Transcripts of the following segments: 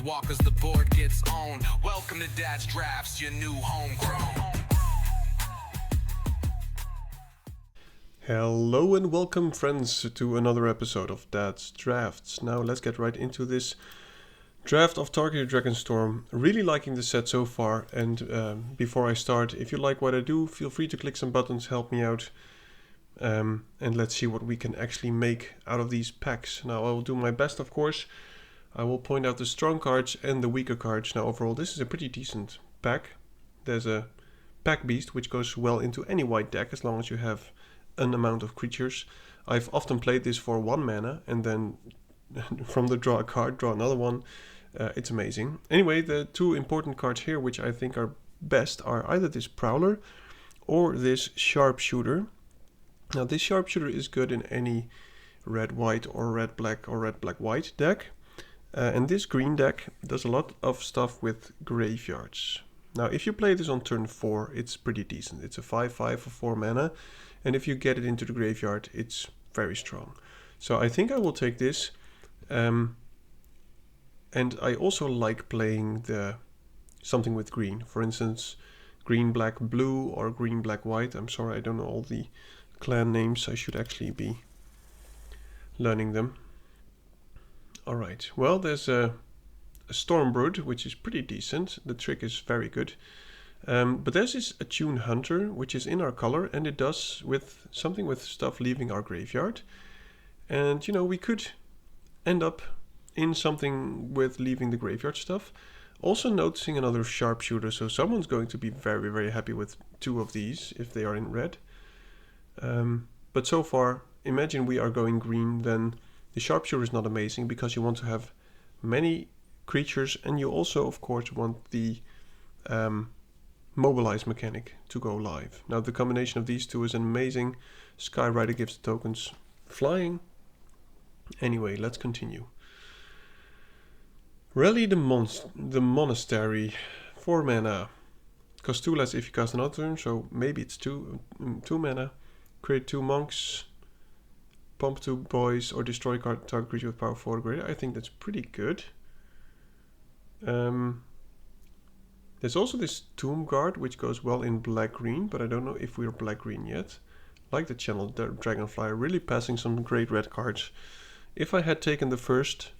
walk as the board gets owned. Welcome to Dad's Drafts, your new homegrown. Hello and welcome, friends, to another episode of Dad's Drafts. Now let's get right into this draft of Tarkir Dragonstorm. Really liking the set so far, and before I start, if you like what I do, feel free to click some buttons, help me out, and let's see what we can actually make out of these packs. Now I will do my best, of course. I will point out the strong cards and the weaker cards. Now overall this is a pretty decent pack. There's a pack beast which goes well into any white deck as long as you have an amount of creatures. I've often played this for 1 mana and then from the draw a card, draw another one. It's amazing. Anyway, the two important cards here which I think are best are either this Prowler or this Sharpshooter. Now this Sharpshooter is good in any red-white or red-black or red-black-white deck. And this green deck does a lot of stuff with graveyards. Now if you play this on turn 4, it's pretty decent. It's a 5/5 for 4 mana. And if you get it into the graveyard, it's very strong. So I think I will take this. And I also like playing something with green. For instance, green, black, blue or green, black, white. I'm sorry, I don't know all the clan names. I should actually be learning them. Alright, well there's a Stormbrood, which is pretty decent. The trick is very good. But there's this Attune Hunter, which is in our color, and it does with something with stuff leaving our graveyard. And, you know, we could end up in something with leaving the graveyard stuff. Also noticing another Sharpshooter, so someone's going to be very, very happy with 2 of these if they are in red. But so far, imagine we are going green, then the Sharpshooter is not amazing because you want to have many creatures, and you also, of course, want the mobilize mechanic to go live. Now the combination of these two is amazing. Skyrider gives the tokens flying. Anyway, let's continue. Rally the Monastery, 4 mana. Costs 2 less if you cast another turn, so maybe it's 2 mana. Create 2 monks, pump 2 boys, or destroy target creature with power 4 or greater. I think that's pretty good. There's also this Tomb Guard, which goes well in black-green, but I don't know if we're black-green yet. Like the Channel Dragonfly, really passing some great red cards. If I had taken the first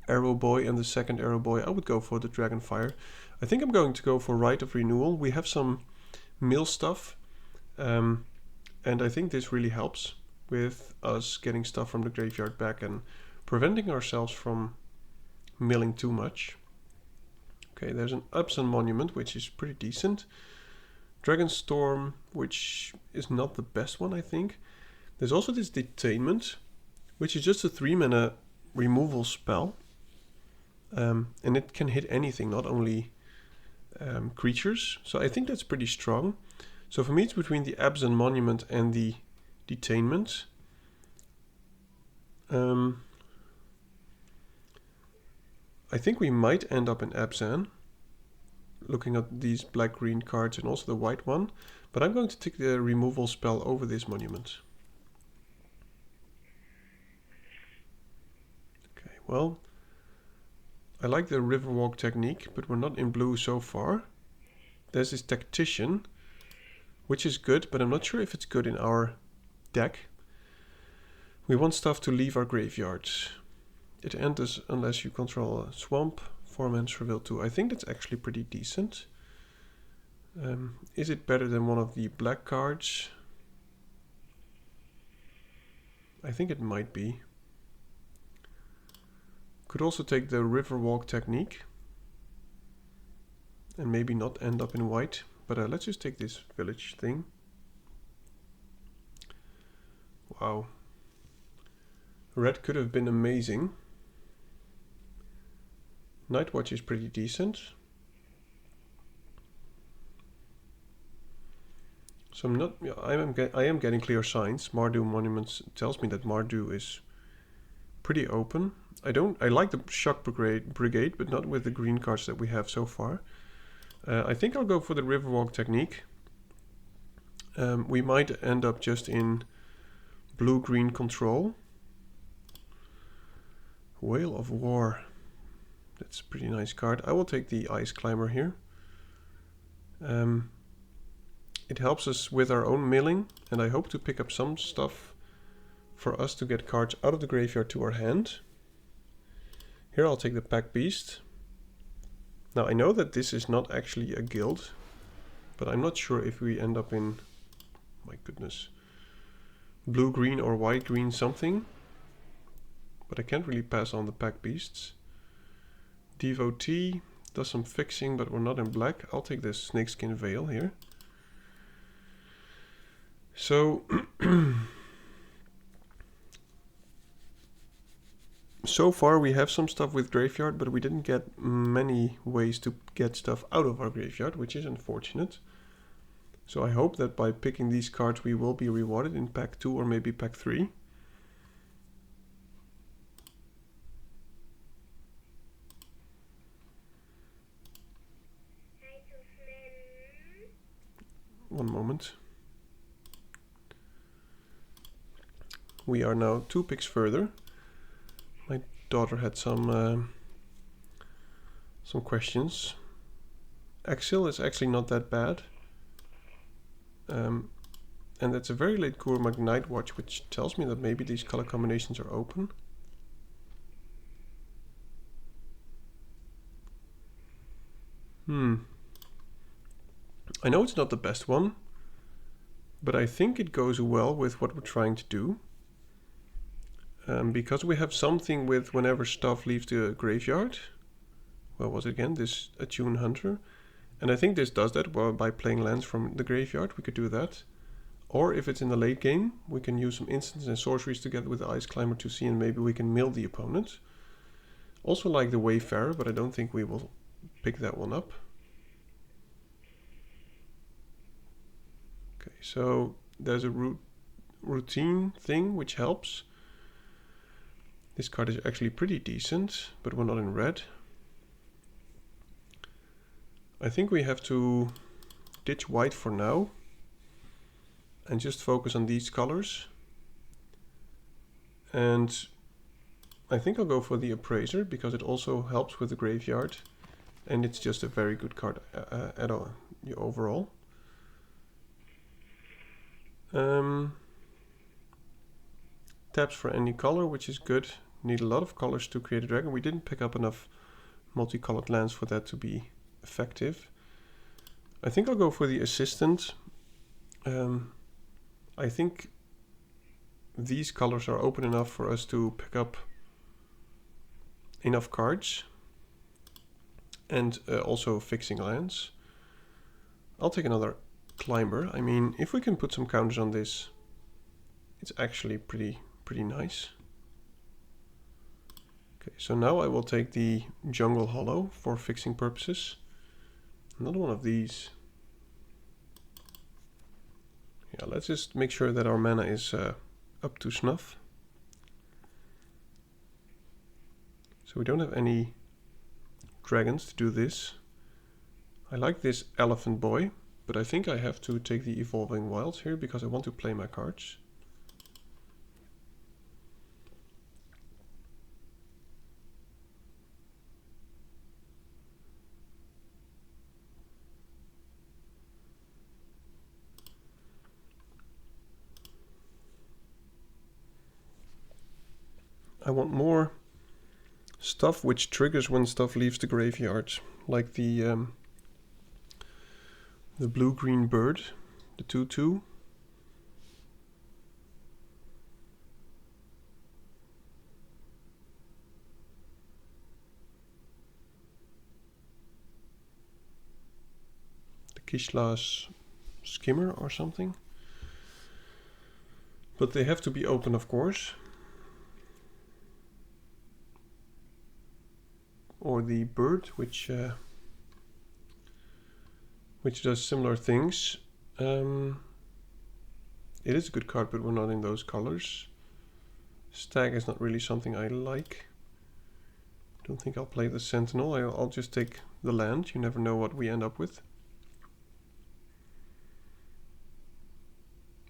Arrow Boy and the second Arrow Boy, I would go for the Dragonfire. I think I'm going to go for Rite of Renewal. We have some mill stuff, and I think this really helps with us getting stuff from the graveyard back and preventing ourselves from milling too much. Okay, there's an Upson Monument, which is pretty decent. Dragonstorm, which is not the best one, I think. There's also this Detainment, which is just a 3 mana removal spell. And it can hit anything, not only creatures. So I think that's pretty strong. So for me, it's between the Upson Monument and the Detainment. I think we might end up in Abzan, looking at these black-green cards and also the white one, but I'm going to take the removal spell over this monument. Okay, well, I like the Riverwalk technique, but we're not in blue so far. There's this Tactician, which is good, but I'm not sure if it's good in our deck. We want stuff to leave our graveyards. It enters unless you control a swamp, 4 mana reveal 2. I think that's actually pretty decent. Is it better than one of the black cards? I think it might be. Could also take the Riverwalk technique and maybe not end up in white. But let's just take this village thing. Wow. Red could have been amazing. Nightwatch is pretty decent. So I am getting clear signs. Mardu Monuments tells me that Mardu is pretty open. I like the Shock Brigade, but not with the green cards that we have so far. I think I'll go for the Riverwalk technique. We might end up just in blue-green control. Whale of War. That's a pretty nice card. I will take the Ice Climber here. It helps us with our own milling, and I hope to pick up some stuff for us to get cards out of the graveyard to our hand. Here I'll take the Pack Beast. Now I know that this is not actually a guild, but I'm not sure if we end up in, my goodness, blue-green or white-green something. But I can't really pass on the Pack Beasts. Devotee does some fixing, but we're not in black. I'll take this Snakeskin Veil here. So, so far we have some stuff with graveyard, but we didn't get many ways to get stuff out of our graveyard, which is unfortunate. So I hope that by picking these cards we will be rewarded in pack 2 or maybe pack 3. One moment. We are now 2 picks further. My daughter had some questions. Axil is actually not that bad. And that's a very late Gurmag Night Watch, which tells me that maybe these color combinations are open. I know it's not the best one, but I think it goes well with what we're trying to do. Because we have something with whenever stuff leaves the graveyard. What was it again? This Attune Hunter. And I think this does that by playing lands from the graveyard. We could do that. Or if it's in the late game, we can use some instants and sorceries together with the Ice Climber to see, and maybe we can mill the opponent. Also like the Wayfarer, but I don't think we will pick that one up. Okay, so there's a routine thing which helps. This card is actually pretty decent, but we're not in red. I think we have to ditch white for now and just focus on these colors. And I think I'll go for the Appraiser because it also helps with the graveyard, and it's just a very good card overall. Taps for any color, which is good. Need a lot of colors to create a dragon. We didn't pick up enough multicolored lands for that to be effective. I think I'll go for the Assistant. I think these colors are open enough for us to pick up enough cards and also fixing lands. I'll take another Climber. I mean, if we can put some counters on this, it's actually pretty nice. Okay, so now I will take the Jungle Hollow for fixing purposes. Another one of these. Yeah, let's just make sure that our mana is up to snuff. So we don't have any dragons to do this. I like this Elephant Boy, but I think I have to take the Evolving Wilds here because I want to play my cards. I want more stuff which triggers when stuff leaves the graveyard, like the blue-green bird, the 2/2. The Kishla's Skimmer or something. But they have to be open, of course. Or the bird, which does similar things. It is a good card, but we're not in those colors. Stag is not really something I like. Don't think I'll play the Sentinel. I'll just take the land. You never know what we end up with.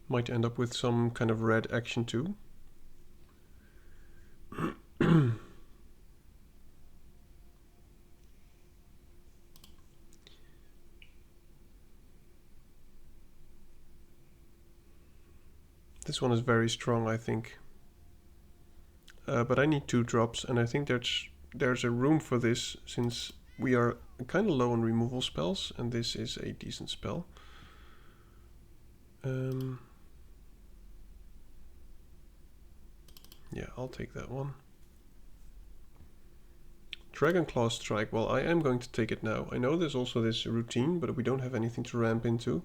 Might end up with some kind of red action too. This one is very strong, I think. But I need 2 drops, and I think there's a room for this, since we are kind of low on removal spells, and this is a decent spell. Yeah, I'll take that one. Dragonclaw Strike. Well, I am going to take it now. I know there's also this routine, but we don't have anything to ramp into.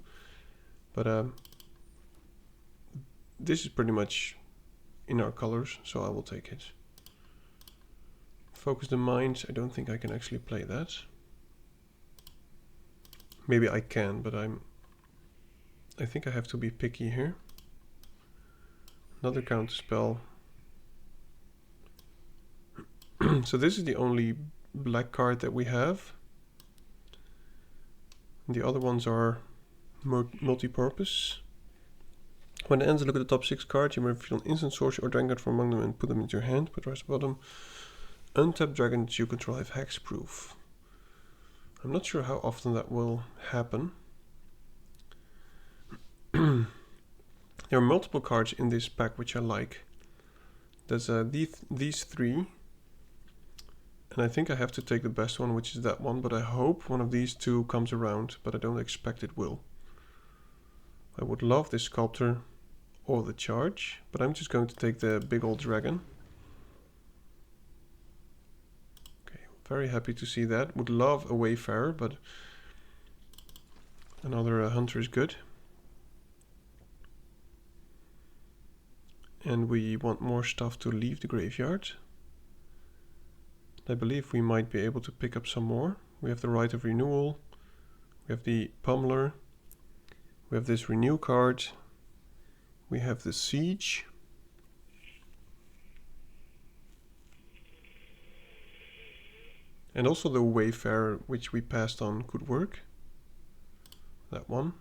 But this is pretty much in our colors, so I will take it. Focus the Mind. I don't think I can actually play that. Maybe I can, but I think I have to be picky here. Another counter spell. So this is the only black card that we have. The other ones are multi-purpose. When it ends, look at the top 6 cards. You may reveal an instant sorcery or dragon card from among them and put them into your hand. Put the rest bottom. Untapped dragons you control have hexproof. I'm not sure how often that will happen. There are multiple cards in this pack which I like. There's these 3. And I think I have to take the best one, which is that one, but I hope one of these 2 comes around, but I don't expect it will. I would love this Sculptor or the Charge, but I'm just going to take the big old dragon. Okay, very happy to see that. Would love a Wayfarer, but another Hunter is good. And we want more stuff to leave the graveyard. I believe we might be able to pick up some more. We have the Right of Renewal. We have the Pummeler. We have this Renew card. We have the Siege. And also the Wayfarer, which we passed on, could work. That one.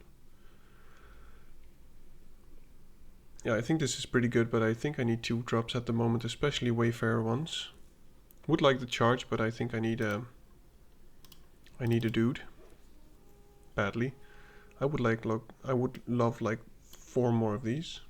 Yeah, I think this is pretty good, but I think I need 2 drops at the moment, especially Wayfarer ones. Would like the Charge, but I think I need a dude badly. I would love like 4 more of these.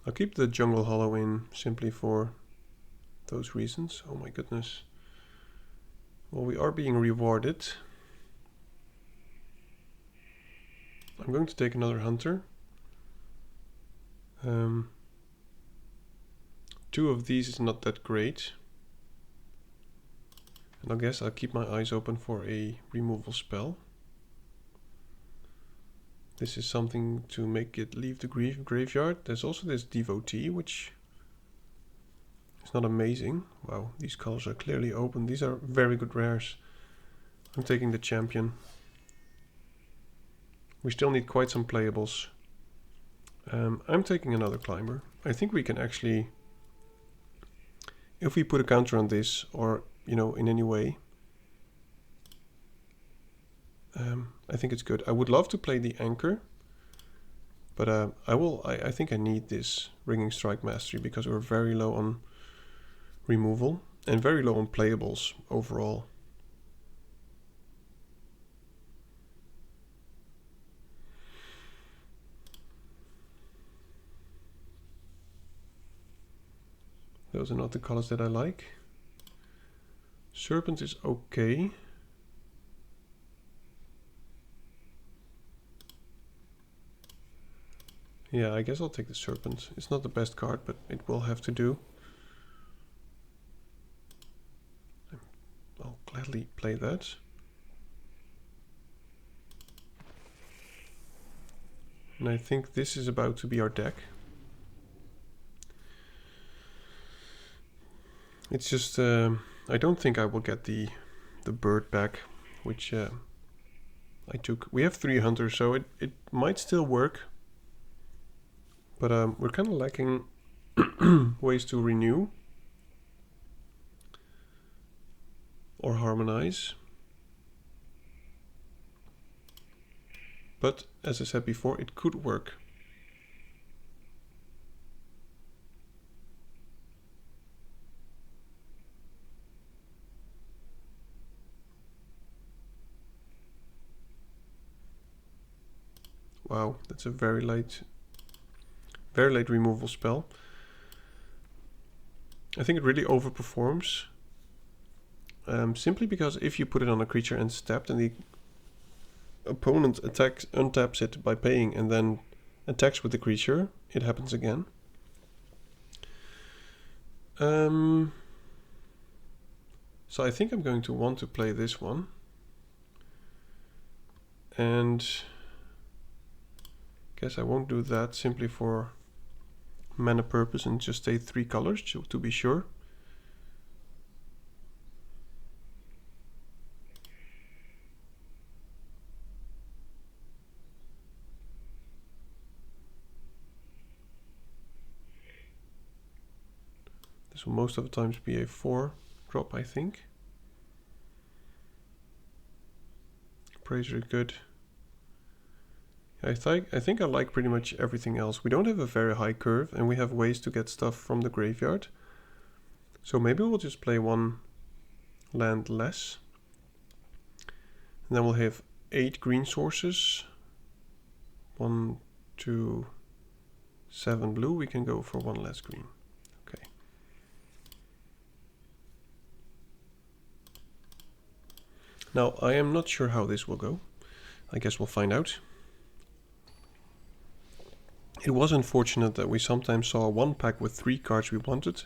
I'll keep the Jungle Hollow in simply for those reasons. Oh my goodness. Well, we are being rewarded. I'm going to take another Hunter. 2 of these is not that great. And I guess I'll keep my eyes open for a removal spell. This is something to make it leave the graveyard. There's also this Devotee, which is not amazing. Wow, these colors are clearly open. These are very good rares. I'm taking the Champion. We still need quite some playables. I'm taking another Climber. I think we can actually, if we put a counter on this, or in any way, I think it's good. I would love to play the Anchor, but I think I need this Ringing Strike Mastery because we're very low on removal and very low on playables overall. Those are not the colors that I like. Serpent is okay. Yeah, I guess I'll take the Serpent. It's not the best card, but it will have to do. I'll gladly play that. And I think this is about to be our deck. It's just, I don't think I will get the bird back, which I took. We have 3 hunters, so it might still work. But we're kind of lacking ways to renew or harmonize. But as I said before, it could work. Wow, that's a very late removal spell. I think it really overperforms. Simply because if you put it on a creature and tapped, and the opponent untaps it by paying and then attacks with the creature, it happens again. So I think I'm going to want to play this one. And guess I won't do that simply for mana purpose and just stay 3 colors to be sure. This will most of the times be a 4 drop, I think. Appraiser is good. I think I like pretty much everything else. We don't have a very high curve, and we have ways to get stuff from the graveyard. So maybe we'll just play 1 land less. And then we'll have 8 green sources. 1, 2, 7 blue. We can go for 1 less green. Okay. Now, I am not sure how this will go. I guess we'll find out. It was unfortunate that we sometimes saw 1 pack with 3 cards we wanted,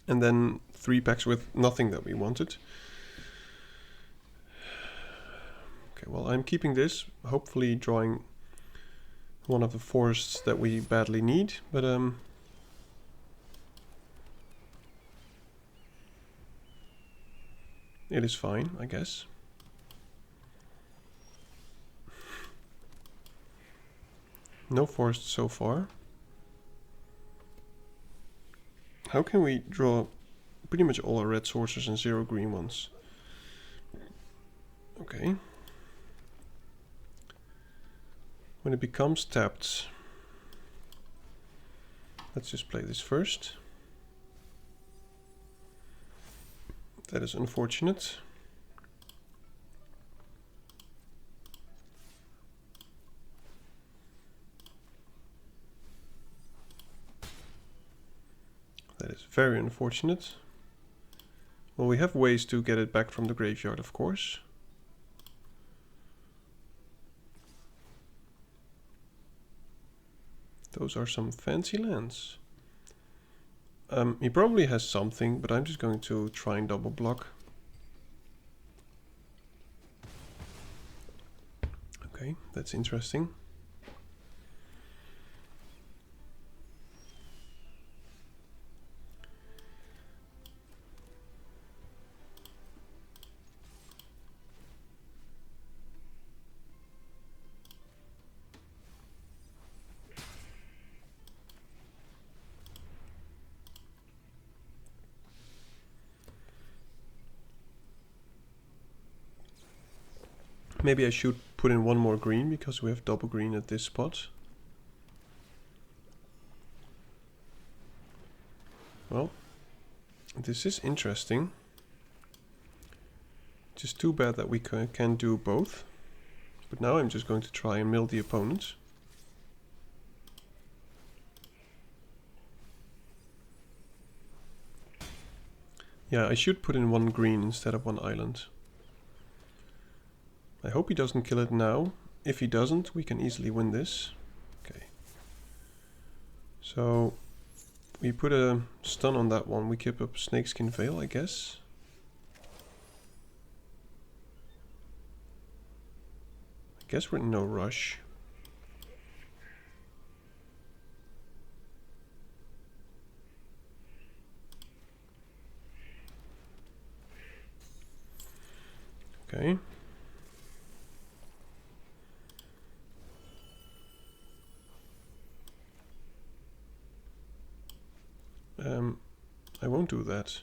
and then 3 packs with nothing that we wanted. Okay, well, I'm keeping this, hopefully drawing one of the forests that we badly need, but it is fine, I guess. No forest so far. How can we draw pretty much all our red sources and 0 green ones? Okay. When it becomes tapped, let's just play this first. That is unfortunate. That is very unfortunate. Well, we have ways to get it back from the graveyard, of course. Those are some fancy lands. He probably has something, but I'm just going to try and double block. Okay, that's interesting. Maybe I should put in 1 more green because we have double green at this spot. Well, this is interesting. Just too bad that we can't do both. But now I'm just going to try and mill the opponent. Yeah, I should put in 1 green instead of 1 island. I hope he doesn't kill it now. If he doesn't, we can easily win this. Okay. So we put a stun on that one. We keep up Snakeskin Veil, I guess. I guess we're in no rush. Okay. I won't do that.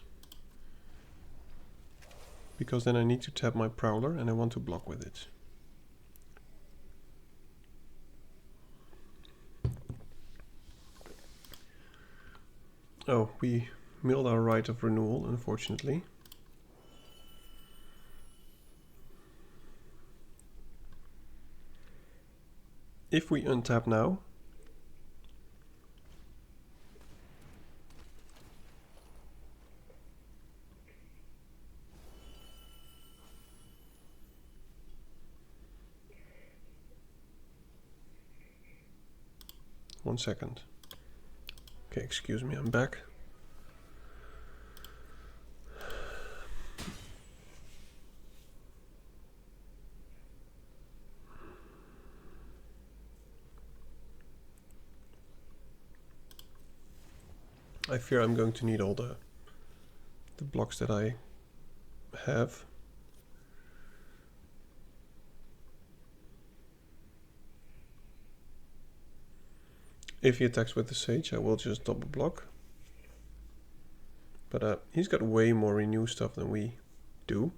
Because then I need to tap my Prowler and I want to block with it. Oh, we milled our right of renewal, unfortunately. If we untap now, one second. Okay, excuse me, I'm back. I fear I'm going to need all the blocks that I have. If he attacks with the Sage, I will just double block. But he's got way more renew stuff than we do.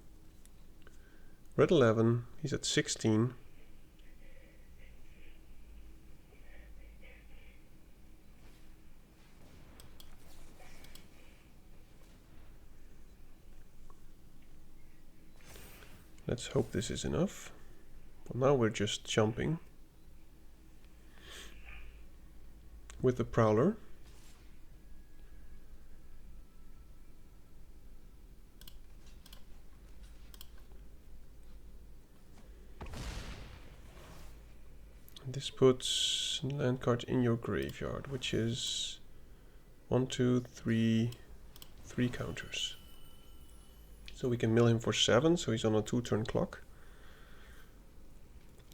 Red 11, he's at 16. Let's hope this is enough. Well, now we're just jumping with the Prowler. This puts land card in your graveyard, which is 1, 2, 3, 3 counters. So we can mill him for 7, so he's on a 2-turn clock.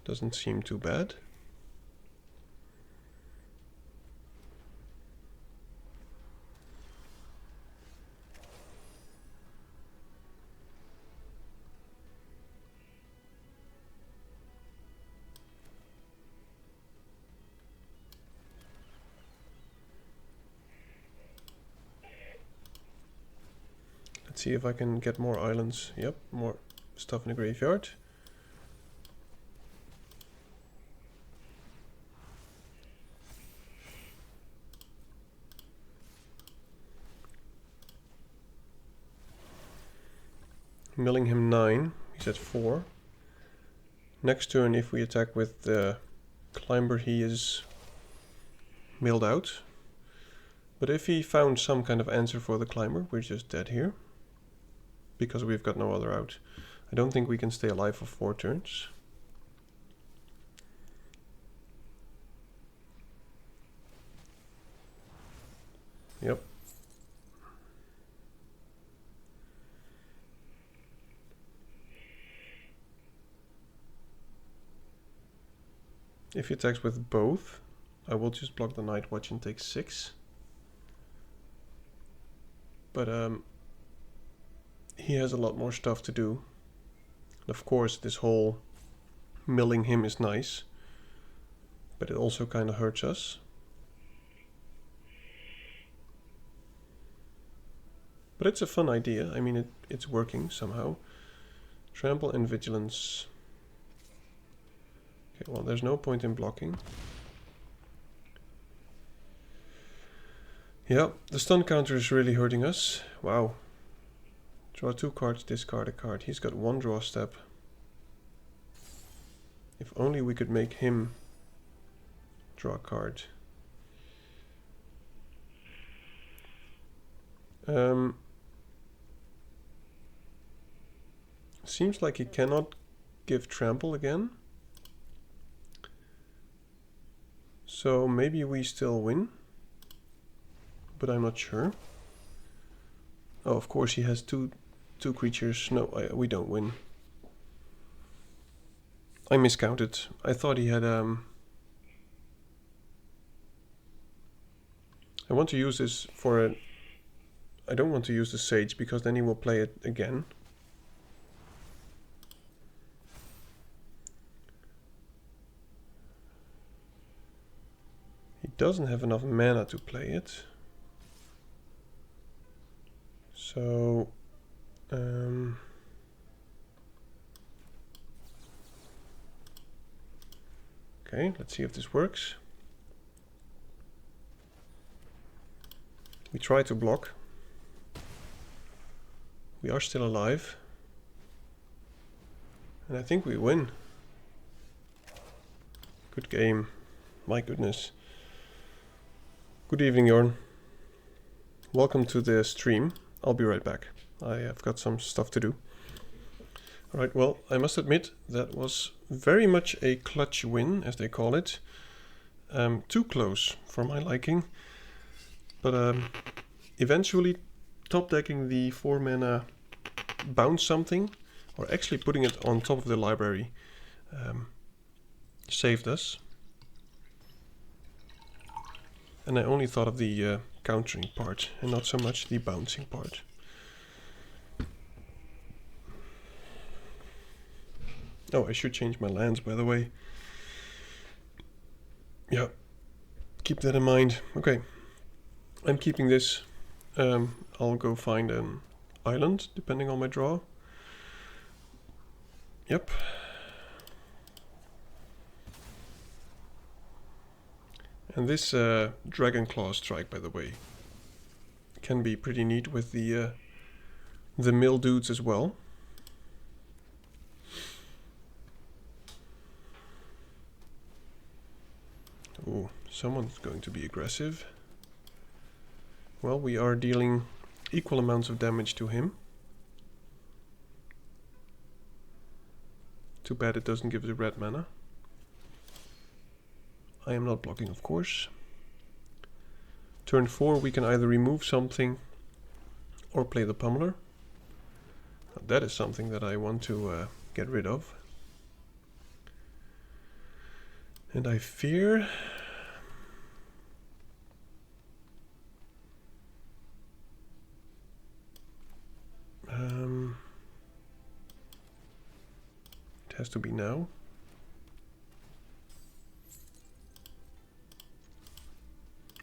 Doesn't seem too bad. Let's see if I can get more islands. Yep, more stuff in the graveyard. Milling him 9, he's at 4. Next turn, if we attack with the Climber, he is milled out. But if he found some kind of answer for the Climber, we're just dead here. Because we've got no other out. I don't think we can stay alive for 4 turns. Yep. If he attacks with both, I will just block the Night Watch and take 6. But he has a lot more stuff to do. And of course, this whole milling him is nice, but it also kind of hurts us. But it's a fun idea. I mean, it's working somehow. Trample and Vigilance. Okay, well, there's no point in blocking. Yeah, the stun counter is really hurting us. Wow. Draw 2 cards, discard a card. He's got 1 draw step. If only we could make him draw a card. Seems like he cannot give trample again. So maybe we still win. But I'm not sure. Oh, of course he has two creatures. No, we don't win. I miscounted. I thought he had I want to use this for a... I don't want to use the Sage because then he will play it again. He doesn't have enough mana to play it. So... okay, let's see if this works. We try to block. We are still alive. And I think we win. Good game. My goodness. Good evening, Jorn. Welcome to the stream. I'll be right back. I have got some stuff to do. Alright, well, I must admit that was very much a clutch win, as they call it. Too close for my liking. But eventually top decking the 4 mana bounce something, or actually putting it on top of the library, saved us. And I only thought of the countering part and not so much the bouncing part. Oh, I should change my lands, by the way. Yeah, keep that in mind. Okay, I'm keeping this. I'll go find an island, depending on my draw. Yep. And this Dragon Claw strike, by the way, can be pretty neat with the mill dudes as well. Oh, someone's going to be aggressive. Well, we are dealing equal amounts of damage to him. Too bad it doesn't give the red mana. I am not blocking, of course. Turn 4, we can either remove something or play the pummeler. Now, that is something that I want to get rid of. And I fear... it has to be now.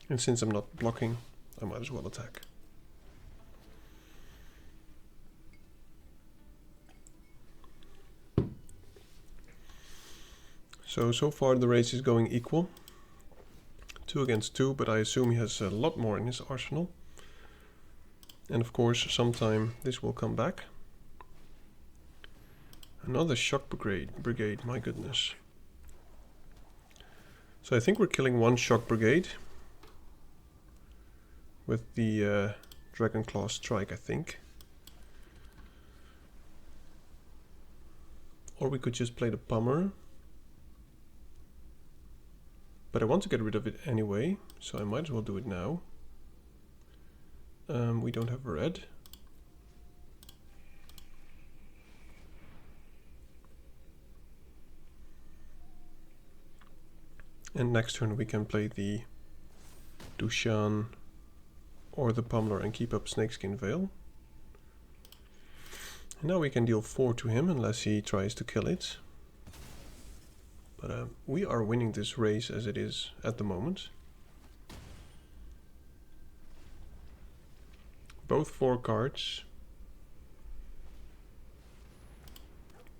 And since I'm not blocking, I might as well attack. So far the race is going equal. 2 against 2, but I assume he has a lot more in his arsenal. And of course, sometime this will come back. Another shock brigade, my goodness. So I think we're killing 1 shock brigade with the Dragon Claw strike, I think. Or we could just play the pummeler. But I want to get rid of it anyway, so I might as well do it now. We don't have red. And next turn we can play the Dushan or the pummeler and keep up Snakeskin Veil. And now we can deal 4 to him unless he tries to kill it. But we are winning this race as it is at the moment. Both 4 cards.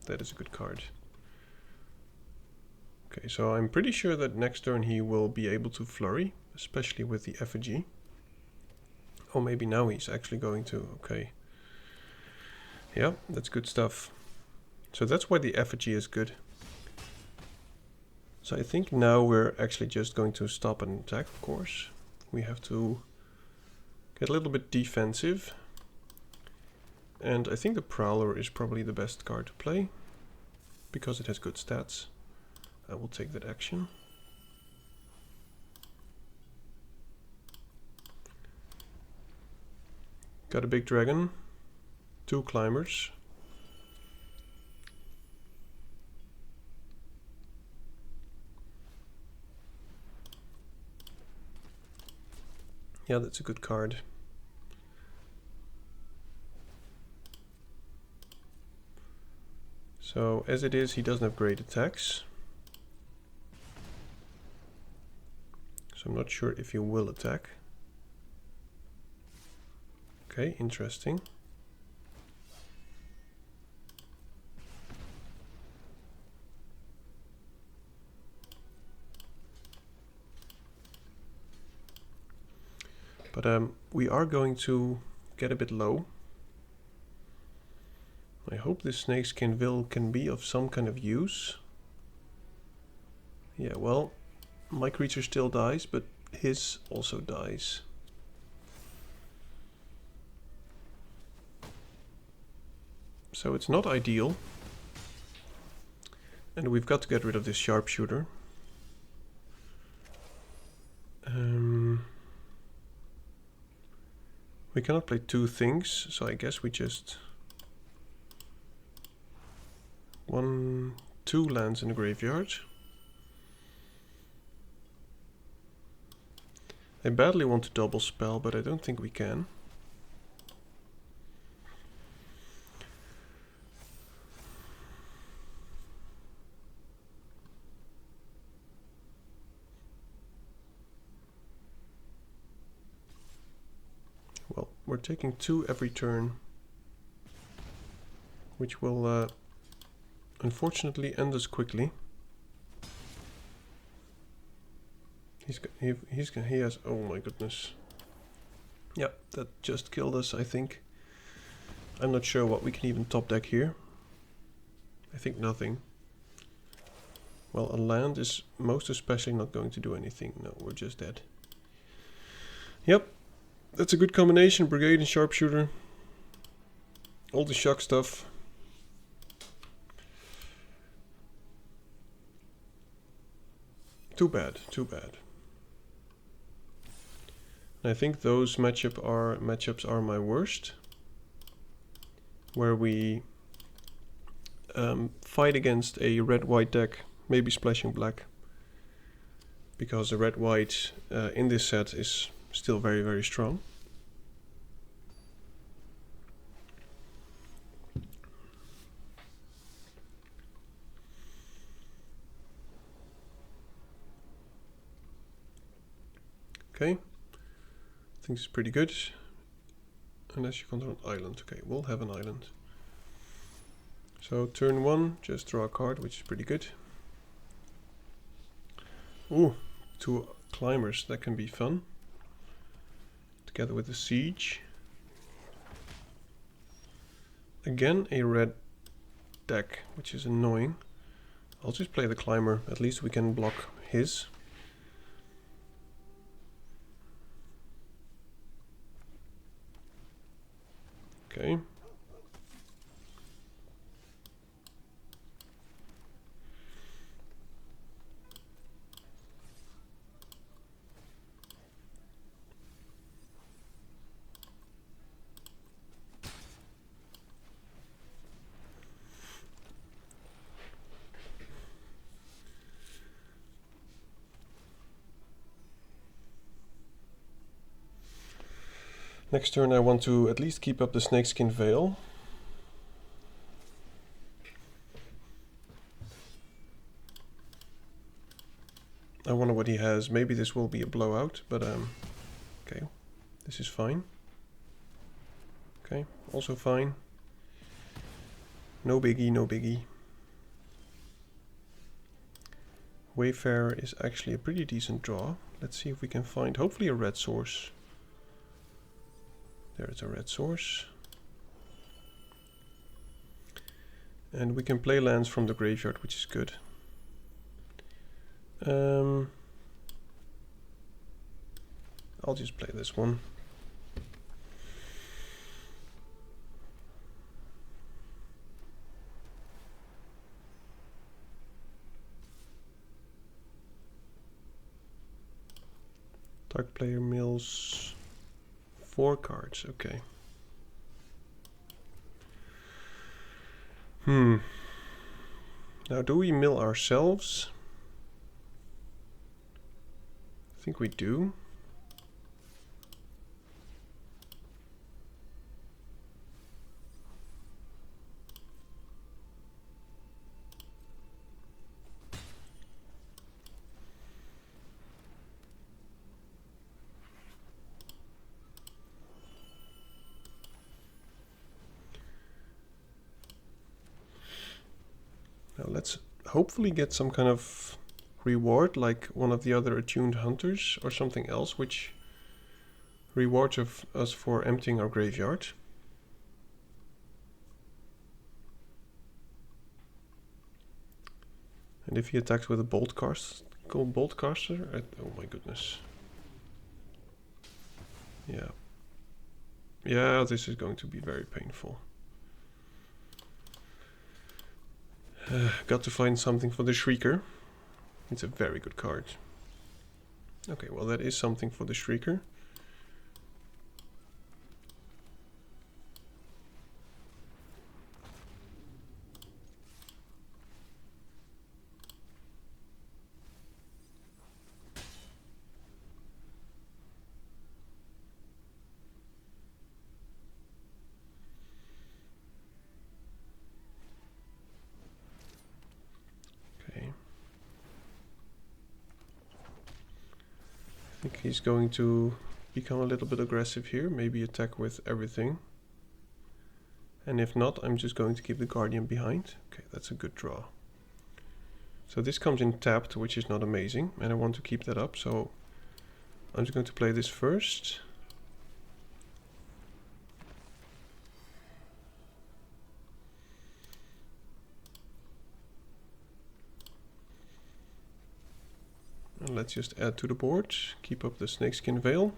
That is a good card. Okay, so I'm pretty sure that next turn he will be able to flurry, especially with the effigy. Oh, maybe now he's actually going to, okay. Yeah, that's good stuff. So that's why the effigy is good. So I think now we're actually just going to stop and attack, of course. We have to get a little bit defensive. And I think the Prowler is probably the best card to play, because it has good stats. I will take that action. Got a big dragon, 2 climbers. Yeah, that's a good card. So as it is, he doesn't have great attacks. So I'm not sure if he will attack. Okay, interesting. But we are going to get a bit low. I hope this Snakeskin Veil can be of some kind of use. Yeah, well, my creature still dies, but his also dies. So it's not ideal. And we've got to get rid of this sharpshooter. We cannot play two things, so I guess we just... two lands in the graveyard. I badly want to double spell, but I don't think we can. Well, we're taking 2 every turn, which will unfortunately end us quickly. He has, oh my goodness. Yep, that just killed us, I think. I'm not sure what we can even top deck here. I think nothing. Well, a land is most especially not going to do anything. No, we're just dead. Yep, that's a good combination. Brigade and sharpshooter. All the shock stuff. Too bad, too bad. I think those matchups are my worst, where we fight against a red-white deck, maybe splashing black, because the red-white in this set is still very, very strong. Okay. I think it's pretty good. Unless you control an island. Okay, we'll have an island. So turn 1, just draw a card, which is pretty good. Ooh, 2 climbers, that can be fun. Together with the siege. Again, a red deck, which is annoying. I'll just play the climber, at least we can block his. Okay. Next turn I want to at least keep up the Snakeskin Veil. I wonder what he has. Maybe this will be a blowout, but okay, this is fine. Okay, also fine. No biggie, no biggie. Wayfarer is actually a pretty decent draw. Let's see if we can find hopefully a red source. There is a red source. And we can play lands from the graveyard, which is good. I'll just play this one. Dark player mills 4 cards, okay. Now do we mill ourselves? I think we do. Now let's hopefully get some kind of reward, like one of the other attuned hunters or something else, which rewards us for emptying our graveyard. And if he attacks with a bolt cast, Mythical Boltcaster? Oh my goodness. Yeah. Yeah, this is going to be very painful. Got to find something for the Shrieker. It's a very good card. Okay, well that is something for the Shrieker. I think he's going to become a little bit aggressive here, maybe attack with everything. And if not, I'm just going to keep the Guardian behind. Okay, that's a good draw. So this comes in tapped, which is not amazing, and I want to keep that up, so I'm just going to play this first. And let's just add to the board, keep up the Snakeskin Veil.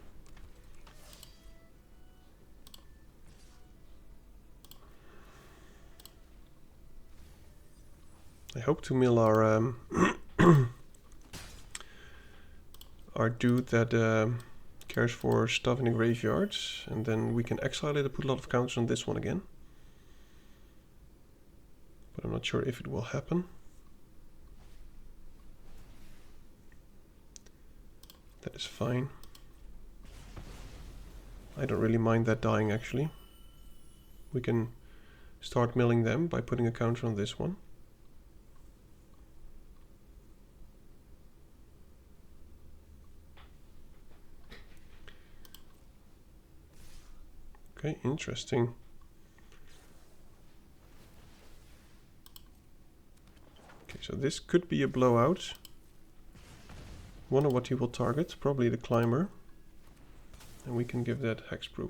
I hope to mill our our dude that cares for stuff in the graveyards, and then we can exile it and put a lot of counters on this one again. But I'm not sure if it will happen. That is fine. I don't really mind that dying actually. We can start milling them by putting a counter on this one. Okay, interesting. Okay, so this could be a blowout. Wonder what he will target, probably the Climber. And we can give that hexproof.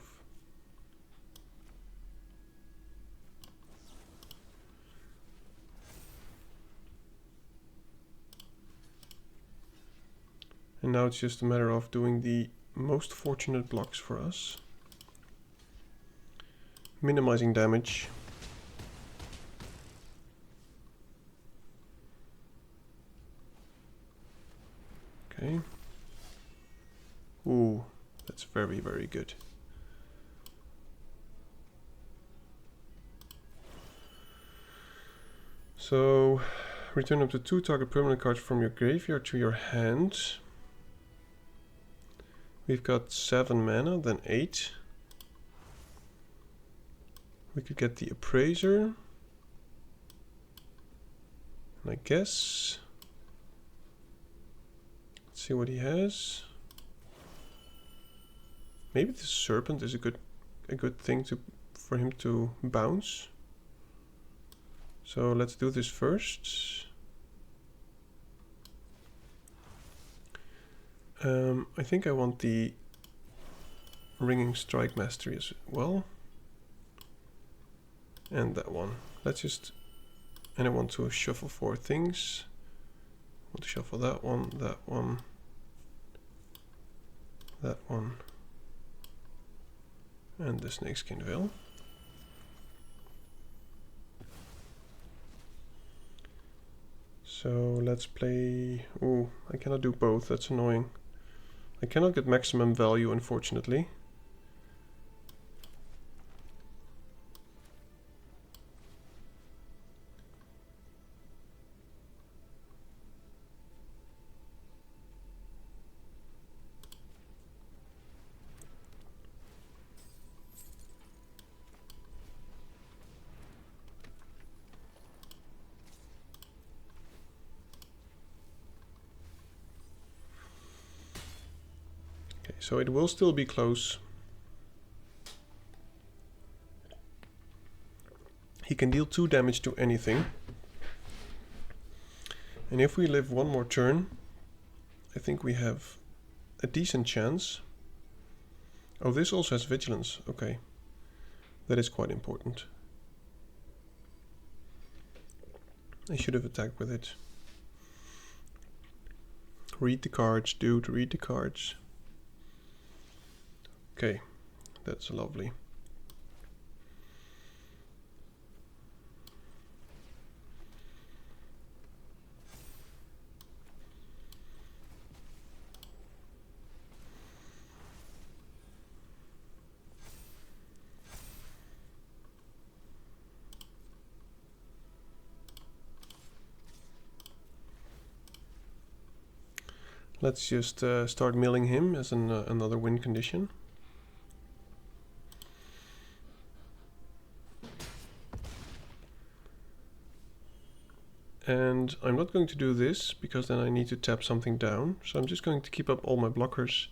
And now it's just a matter of doing the most fortunate blocks for us. Minimizing damage. Okay. Ooh, that's very, very good. So, return up to 2 target permanent cards from your graveyard to your hand. We've got 7 mana, then 8. We could get the Appraiser. And I guess... let's see what he has. Maybe the Serpent is a good thing for him to bounce. So let's do this first. I think I want the Ringing Strike Mastery as well. And that one. Let's just... and I want to shuffle 4 things. I want to shuffle that one, that one, that one, and the Snakeskin Veil. So let's play... ooh, I cannot do both, that's annoying. I cannot get maximum value, unfortunately. So it will still be close. He can deal 2 damage to anything. And if we live one more turn, I think we have a decent chance. Oh, this also has vigilance. Okay. That is quite important. I should have attacked with it. Read the cards, dude, read the cards. Okay, that's lovely. Let's just start milling him as another win condition. And I'm not going to do this because then I need to tap something down. So I'm just going to keep up all my blockers.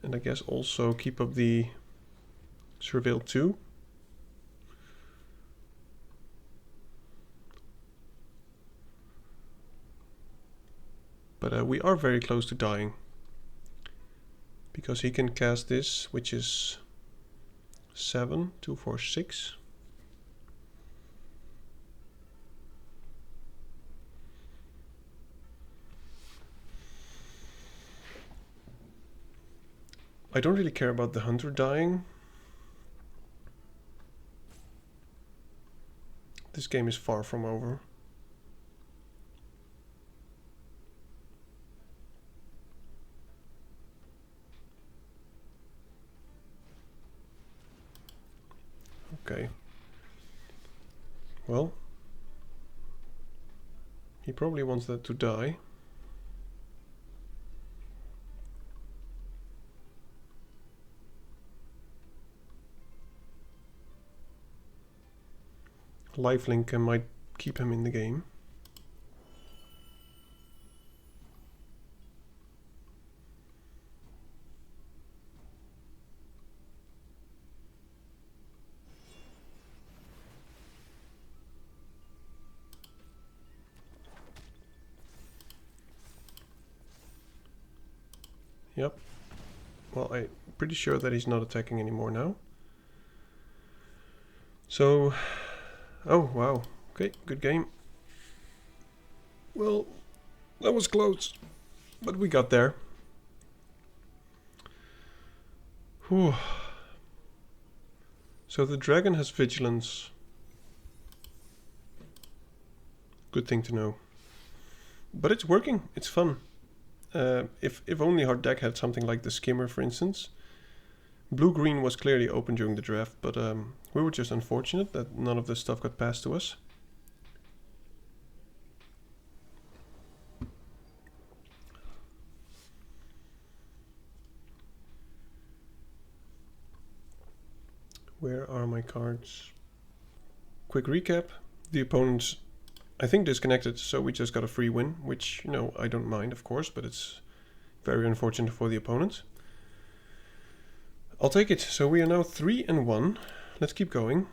And I guess also keep up the Surveil 2. But we are very close to dying. Because he can cast this, which is 7, 2, 4, 6. I don't really care about the hunter dying. This game is far from over. Okay. Well, he probably wants that to die. Lifelink might keep him in the game. Yep. Well, I'm pretty sure that he's not attacking anymore now. So, oh wow, okay, good game. Well, that was close, but we got there. Whew. So the dragon has vigilance. Good thing to know. But it's working, it's fun. If only our deck had something like the skimmer, for instance. Blue-green was clearly open during the draft, but we were just unfortunate that none of this stuff got passed to us. Where are my cards? Quick recap. The opponents, I think, disconnected, so we just got a free win, which, you know, I don't mind, of course, but it's very unfortunate for the opponent. I'll take it. So we are now 3-1. Let's keep going.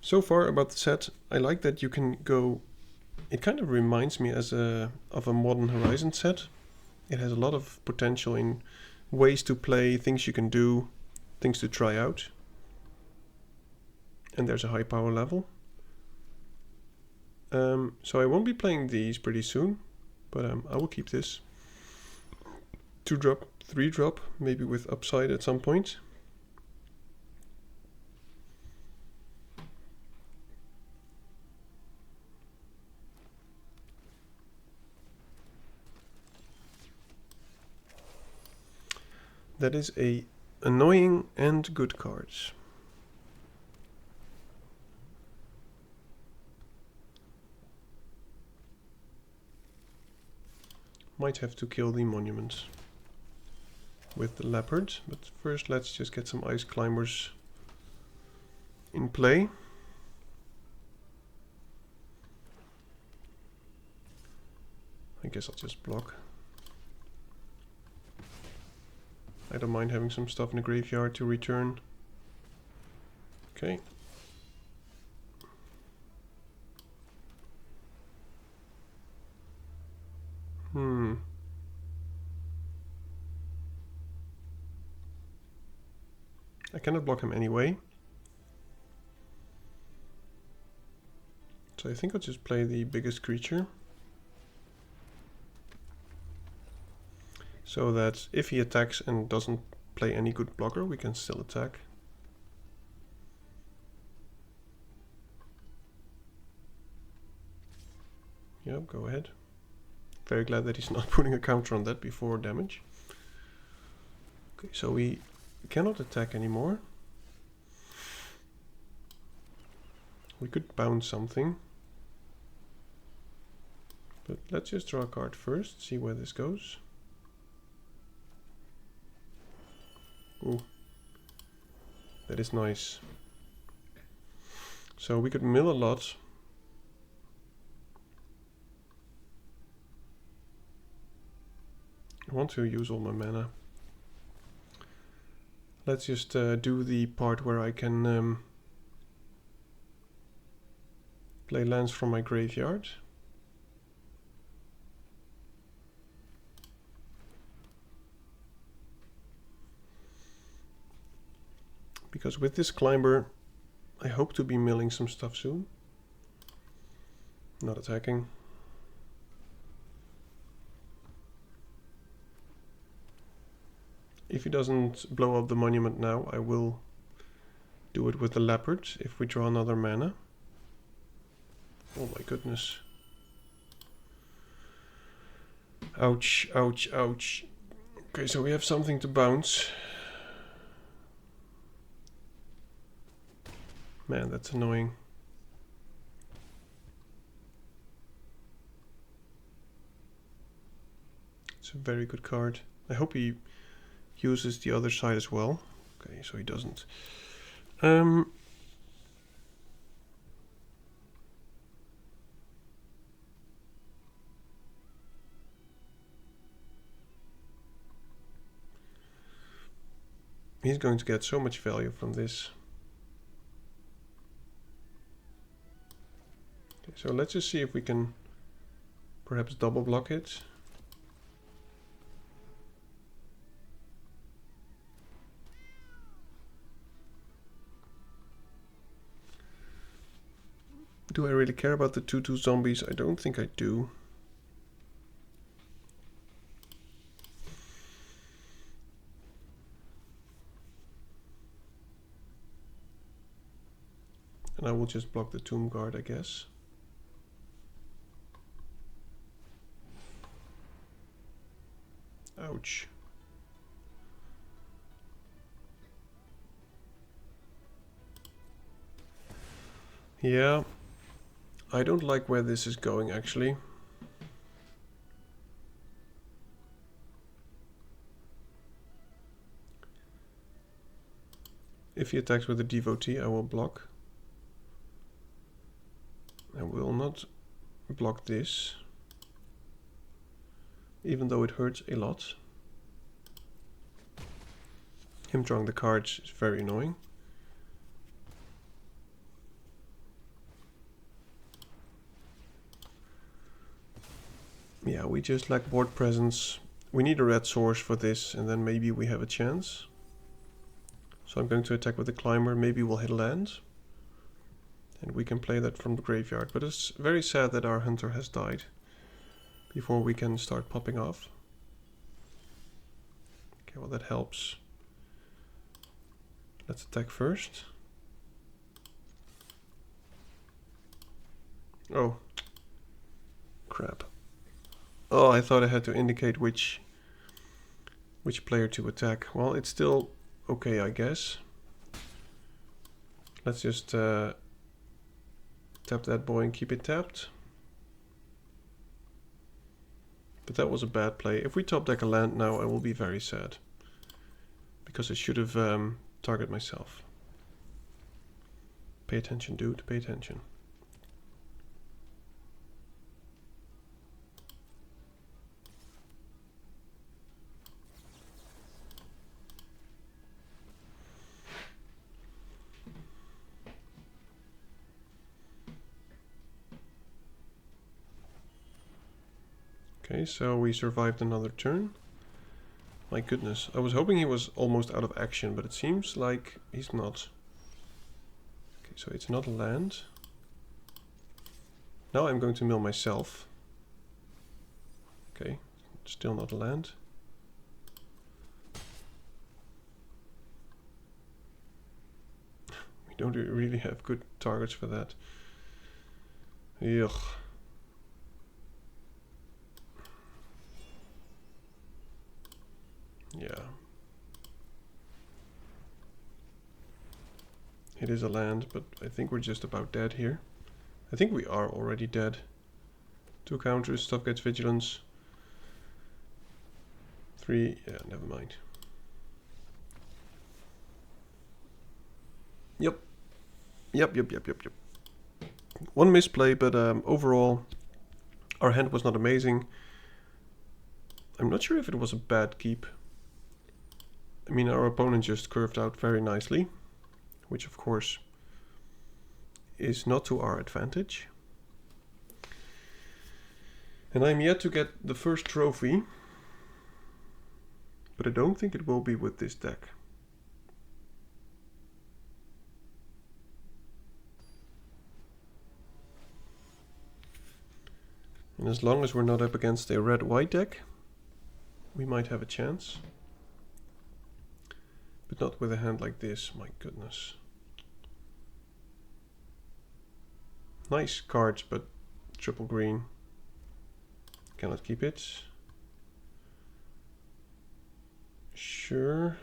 So far about the set, I like that you can go... It kind of reminds me of a Modern Horizon set. It has a lot of potential in ways to play, things you can do, things to try out. And there's a high power level. So I won't be playing these pretty soon, but I will keep this. 2-drop, 3-drop, maybe with upside at some point. That is a annoying and good cards. Might have to kill the monument with the leopard, but first let's just get some ice climbers in play. I guess I'll just block. I don't mind having some stuff in the graveyard to return. Okay. I cannot block him anyway. So I think I'll just play the biggest creature. So that if he attacks and doesn't play any good blocker, we can still attack. Yep, go ahead. Very glad that he's not putting a counter on that before damage. Okay, so we cannot attack anymore. We could bounce something. But let's just draw a card first, see where this goes. Ooh, that is nice. So we could mill a lot. I want to use all my mana. Let's just do the part where I can play lands from my graveyard. Because with this climber, I hope to be milling some stuff soon. Not attacking. If he doesn't blow up the monument now, I will do it with the leopard if we draw another mana. Oh my goodness. Ouch, ouch, ouch. Okay, so we have something to bounce. Man, that's annoying. It's a very good card. I hope he uses the other side as well. Okay, so he doesn't. He's going to get so much value from this. Okay, so let's just see if we can perhaps double block it. Do I really care about the 2/2 zombies? I don't think I do. And I will just block the Tomb Guard, I guess. Ouch. Yeah. I don't like where this is going, actually. If he attacks with a devotee, I will block. I will not block this, even though it hurts a lot. Him drawing the cards is very annoying. Yeah, we just lack board presence. We need a red source for this, and then maybe we have a chance. So I'm going to attack with the climber. Maybe we'll hit land. And we can play that from the graveyard. But it's very sad that our hunter has died before we can start popping off. Okay, well that helps. Let's attack first. Oh. Crap. Oh, I thought I had to indicate which player to attack. Well, it's still okay, I guess. Let's just tap that boy and keep it tapped. But that was a bad play. If we top deck a land now, I will be very sad. Because I should have targeted myself. Pay attention, dude. Pay attention. Okay, so we survived another turn. My goodness, I was hoping he was almost out of action, but it seems like he's not. Okay, so it's not a land. Now I'm going to mill myself. Okay, still not a land. We don't really have good targets for that. Ugh. Yeah. It is a land, but I think we're just about dead here. I think we are already dead. 2 counters, stuff gets vigilance. 3, yeah, never mind. Yep. One misplay, but overall our hand was not amazing. I'm not sure if it was a bad keep. I mean, our opponent just curved out very nicely, which of course is not to our advantage. And I'm yet to get the first trophy, but I don't think it will be with this deck. And as long as we're not up against a red-white deck, we might have a chance. But not with a hand like this, my goodness. Nice cards, but triple green. Cannot keep it. Sure.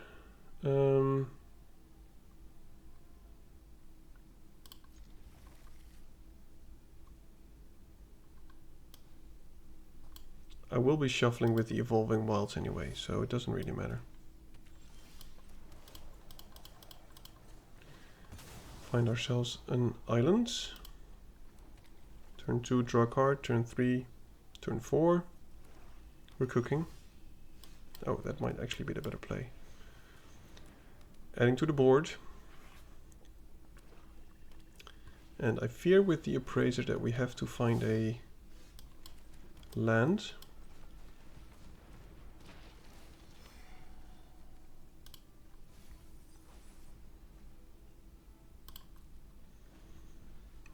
I will be shuffling with the evolving wilds anyway, so it doesn't really matter. Find ourselves an island. Turn 2, draw a card. Turn 3, turn 4. We're cooking. Oh, that might actually be the better play. Adding to the board. And I fear with the appraiser that we have to find a land.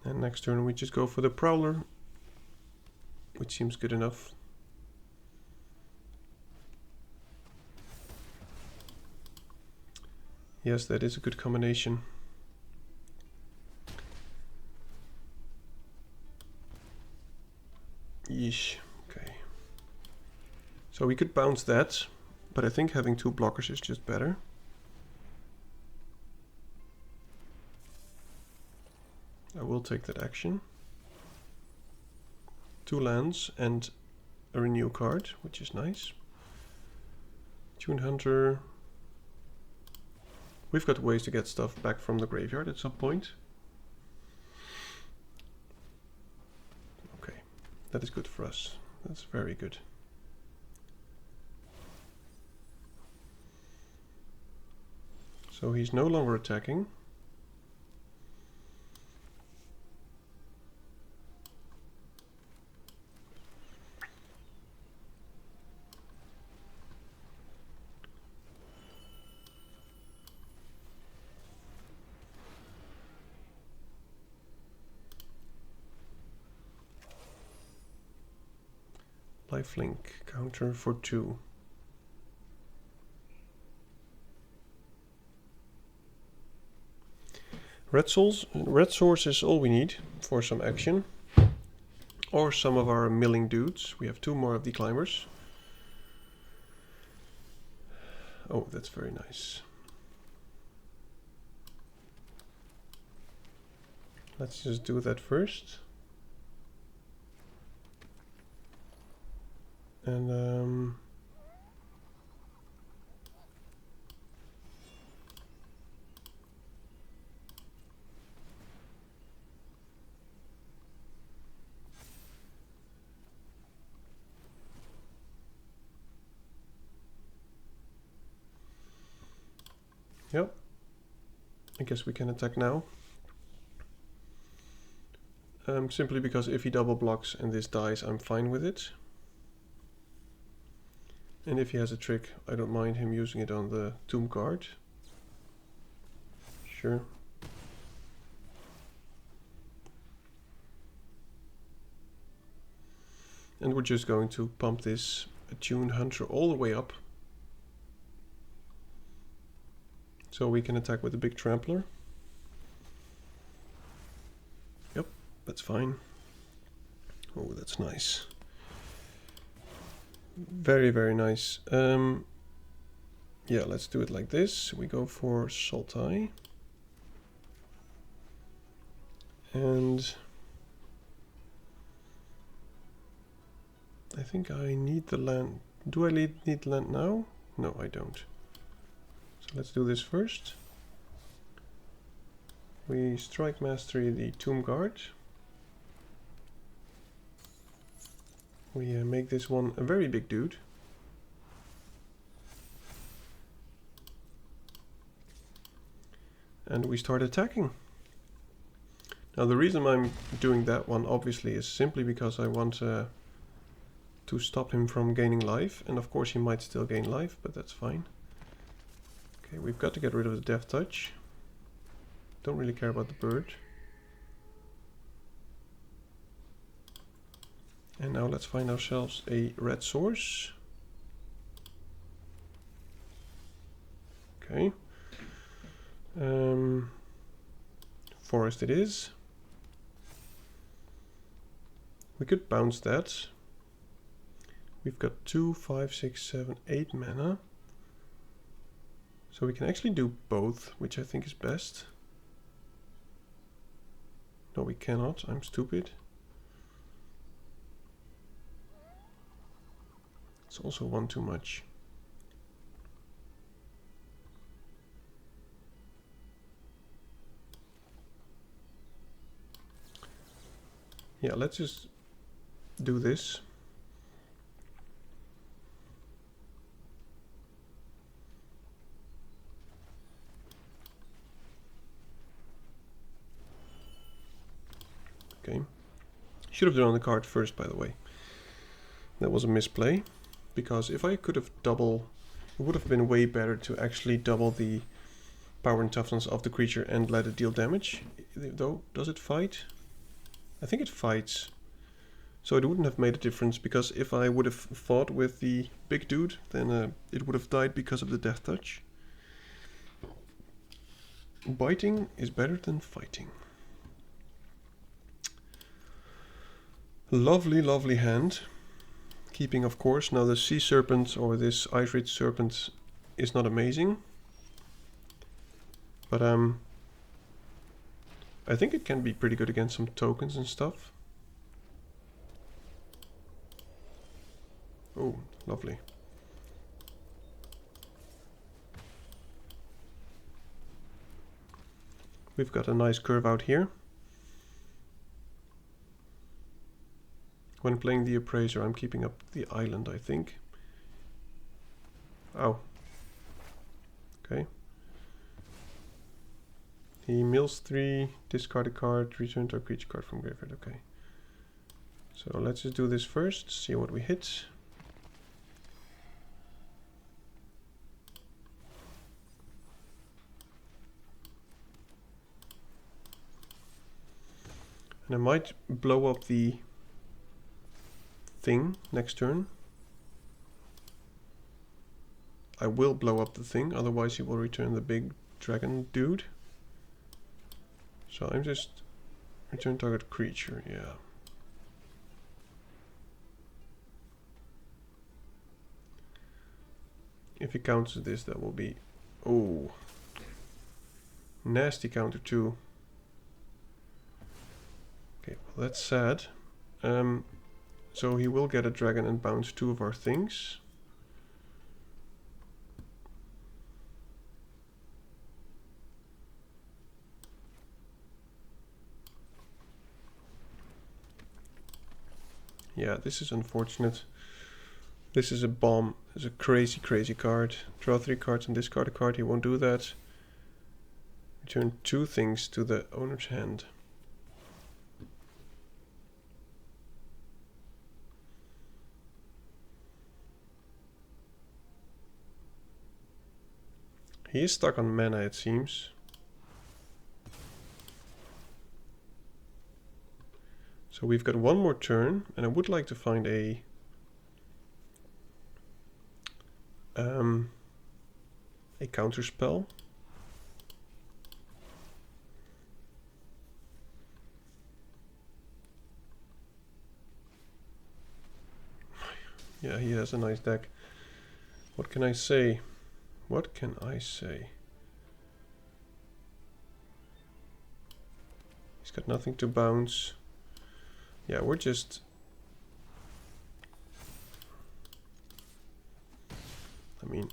And next turn we just go for the Prowler, which seems good enough. Yes, that is a good combination. Yeesh, okay. So we could bounce that, but I think having 2 blockers is just better. I will take that action. 2 lands and a renew card, which is nice. Tune Hunter. We've got ways to get stuff back from the graveyard at some point. Okay, that is good for us. That's very good. So he's no longer attacking. Lifelink counter for 2. Red source is all we need for some action. Or some of our milling dudes. We have 2 more of the climbers. Oh, that's very nice. Let's just do that first. And yep, I guess we can attack now. Simply because if he double blocks and this dies, I'm fine with it. And if he has a trick, I don't mind him using it on the tomb card. Sure. And we're just going to pump this attuned hunter all the way up. So we can attack with a big trampler. Yep, that's fine. Oh, that's nice. Very, very nice. Yeah, let's do it like this. We go for Sultai. And I think I need the land. Do I need land now? No, I don't. So let's do this first. We strike mastery the Tomb Guard. We make this one a very big dude. And we start attacking. Now the reason I'm doing that one obviously is simply because I want to stop him from gaining life. And of course he might still gain life, but that's fine. Okay, we've got to get rid of the Death Touch. Don't really care about the bird. And now let's find ourselves a red source. Okay. Forest it is. We could bounce that. We've got 2, 5, 6, 7, 8 mana. So we can actually do both, which I think is best. No, we cannot. I'm stupid. It's also one too much. Yeah, let's just do this. Okay. Should have drawn the card first, by the way. That was a misplay, because if I could have double, it would have been way better to actually double the power and toughness of the creature and let it deal damage. Though, does it fight? I think it fights. So it wouldn't have made a difference, because if I would have fought with the big dude, then it would have died because of the Death Touch. Biting is better than fighting. Lovely, lovely hand. Keeping, of course. Now the Sea Serpent or this Ice Ridge Serpent is not amazing. But I think it can be pretty good against some tokens and stuff. Oh, lovely. We've got a nice curve out here. When playing the Appraiser, I'm keeping up the island, I think. Ow. Okay. He mills 3, discard a card, return to a creature card from graveyard. Okay. So let's just do this first, see what we hit. And I might blow up the thing next turn. I will blow up the thing, otherwise he will return the big dragon dude. So I'm just return target creature, yeah. If he counters this, that will be, oh, nasty counter too. Okay, well that's sad. So he will get a dragon and bounce 2 of our things. Yeah, this is unfortunate. This is a bomb. It's a crazy, crazy card. Draw 3 cards and discard a card. He won't do that. Return 2 things to the owner's hand. He is stuck on mana, it seems. So we've got one more turn, and I would like to find a counter spell. Yeah, he has a nice deck. What can I say? What can I say? He's got nothing to bounce. Yeah, we're just... I mean,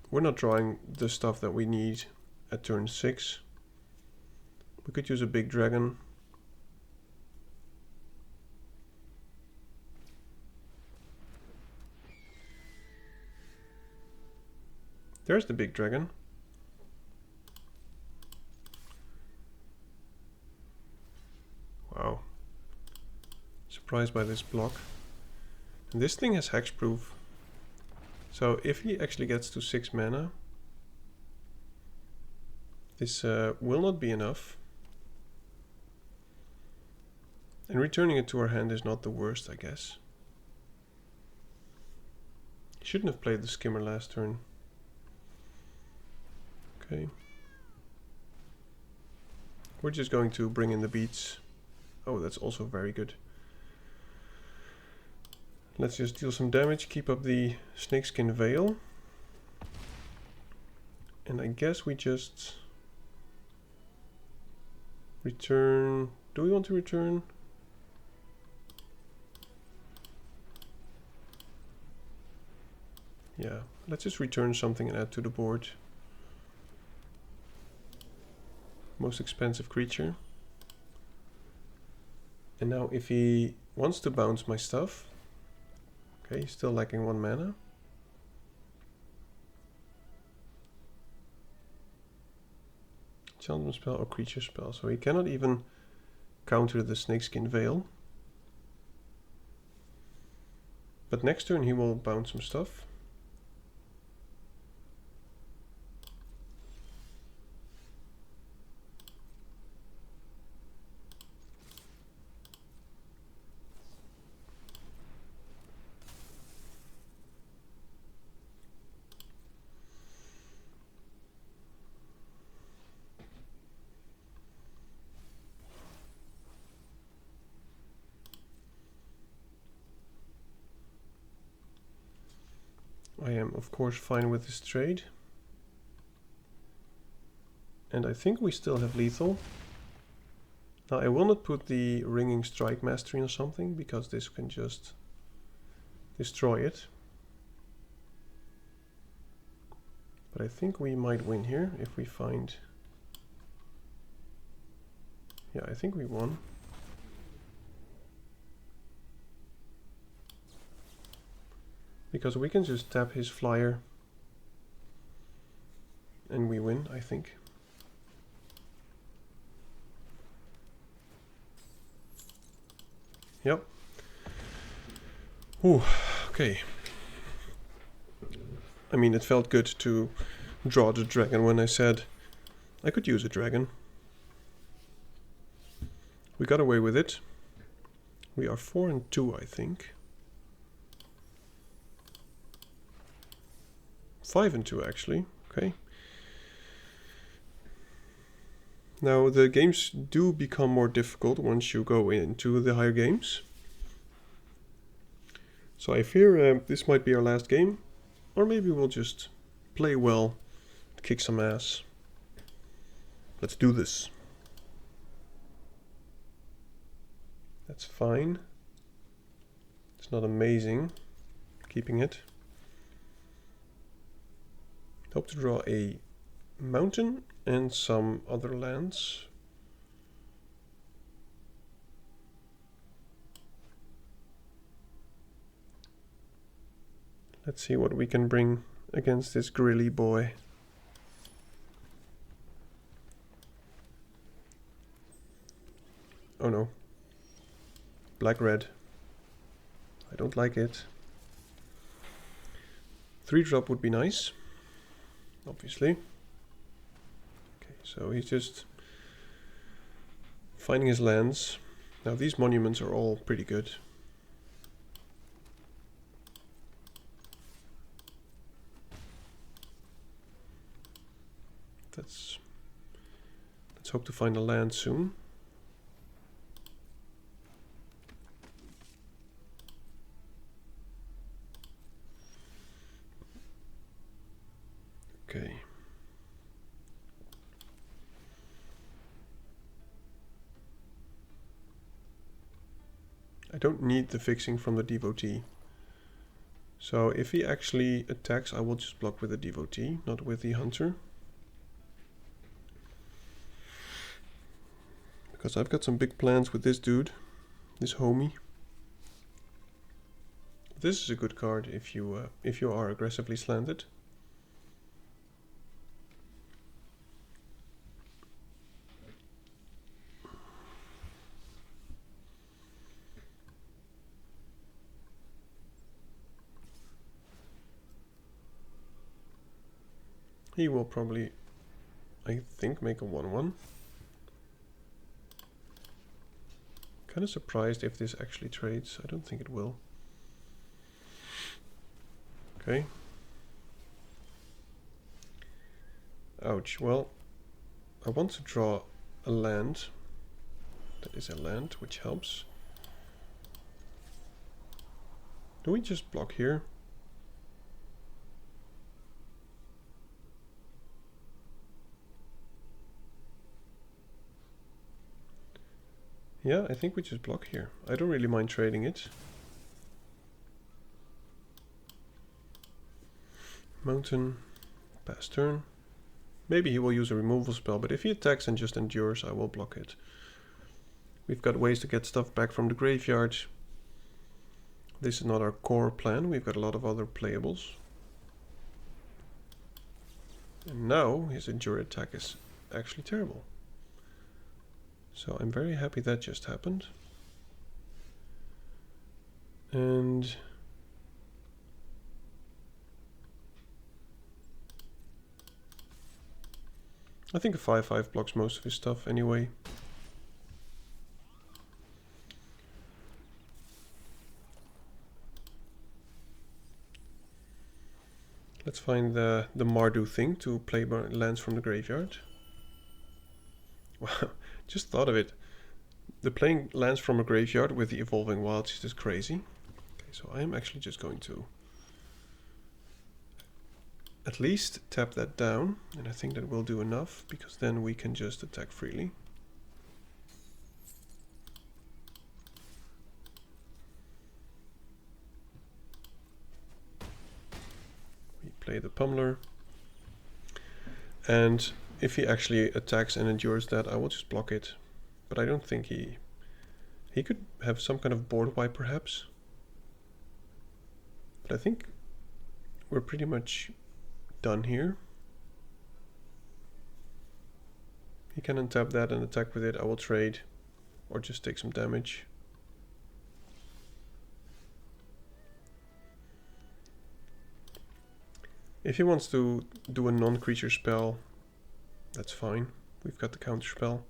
we're not drawing the stuff that we need at turn 6. We could use a big dragon. There's the big dragon. Wow. Surprised by this block. And this thing has hexproof. So if he actually gets to 6 mana, this will not be enough. And returning it to our hand is not the worst, I guess. He shouldn't have played the skimmer last turn. Okay. We're just going to bring in the beats. Oh, that's also very good. Let's just deal some damage, keep up the snakeskin veil. And I guess we just return. Do we want to return? Yeah, let's just return something and add to the board. Most expensive creature. And now if he wants to bounce my stuff, okay, he's still lacking 1 mana. Enchantment spell or creature spell, so he cannot even counter the snakeskin veil. But next turn he will bounce some stuff. I am of course fine with this trade. And I think we still have lethal. Now I will not put the ringing strike mastery on something because this can just destroy it. But I think we might win here if we find... Yeah, I think we won. Because we can just tap his flyer and we win, I think. Yep. Ooh, okay. I mean, it felt good to draw the dragon when I said I could use a dragon. We got away with it. We are 4 and 2, I think. 5 and 2 actually, okay. Now the games do become more difficult once you go into the higher games. So I fear this might be our last game, or maybe we'll just play well, kick some ass. Let's do this. That's fine. It's not amazing, keeping it. Hope to draw a mountain and some other lands. Let's see what we can bring against this grilly boy. Oh no. Black-red. I don't like it. 3-drop would be nice. Obviously. Okay, so he's just finding his lands. Now these monuments are all pretty good. Let's hope to find a land soon. Okay. I don't need the fixing from the devotee. So if he actually attacks, I will just block with the devotee, not with the hunter. Because I've got some big plans with this dude, this homie. This is a good card if you are aggressively slanted. He will probably, I think, make a 1/1. Kind of surprised if this actually trades. I don't think it will. Okay. Ouch. Well, I want to draw a land. That is a land, which helps. Do we just block here? Yeah, I think we just block here. I don't really mind trading it. Mountain, pass turn. Maybe he will use a removal spell, but if he attacks and just endures, I will block it. We've got ways to get stuff back from the graveyard. This is not our core plan. We've got a lot of other playables. And now his endure attack is actually terrible. So I'm very happy that just happened. And I think a 5/5 blocks most of his stuff anyway. Let's find the Mardu thing to play lands from the graveyard. Wow, just thought of it. The playing lands from a graveyard with the evolving wilds is just crazy. Okay, so I am actually just going to at least tap that down, and I think that will do enough, because then we can just attack freely. We play the Pummeler, and if he actually attacks and endures that, I will just block it. But I don't think he could have some kind of board wipe perhaps. But I think we're pretty much done here. He can untap that and attack with it. I will trade or just take some damage. If he wants to do a non-creature spell, that's fine. We've got the counter spell.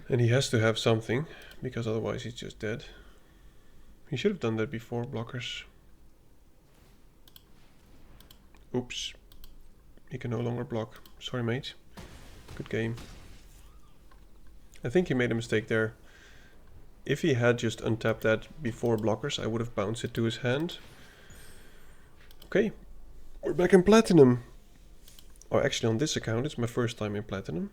And he has to have something, because otherwise he's just dead. He should have done that before blockers. Oops. He can no longer block. Sorry, mate. Good game. I think he made a mistake there. If he had just untapped that before blockers, I would have bounced it to his hand. Okay. We're back in Platinum. Or actually on this account, it's my first time in Platinum.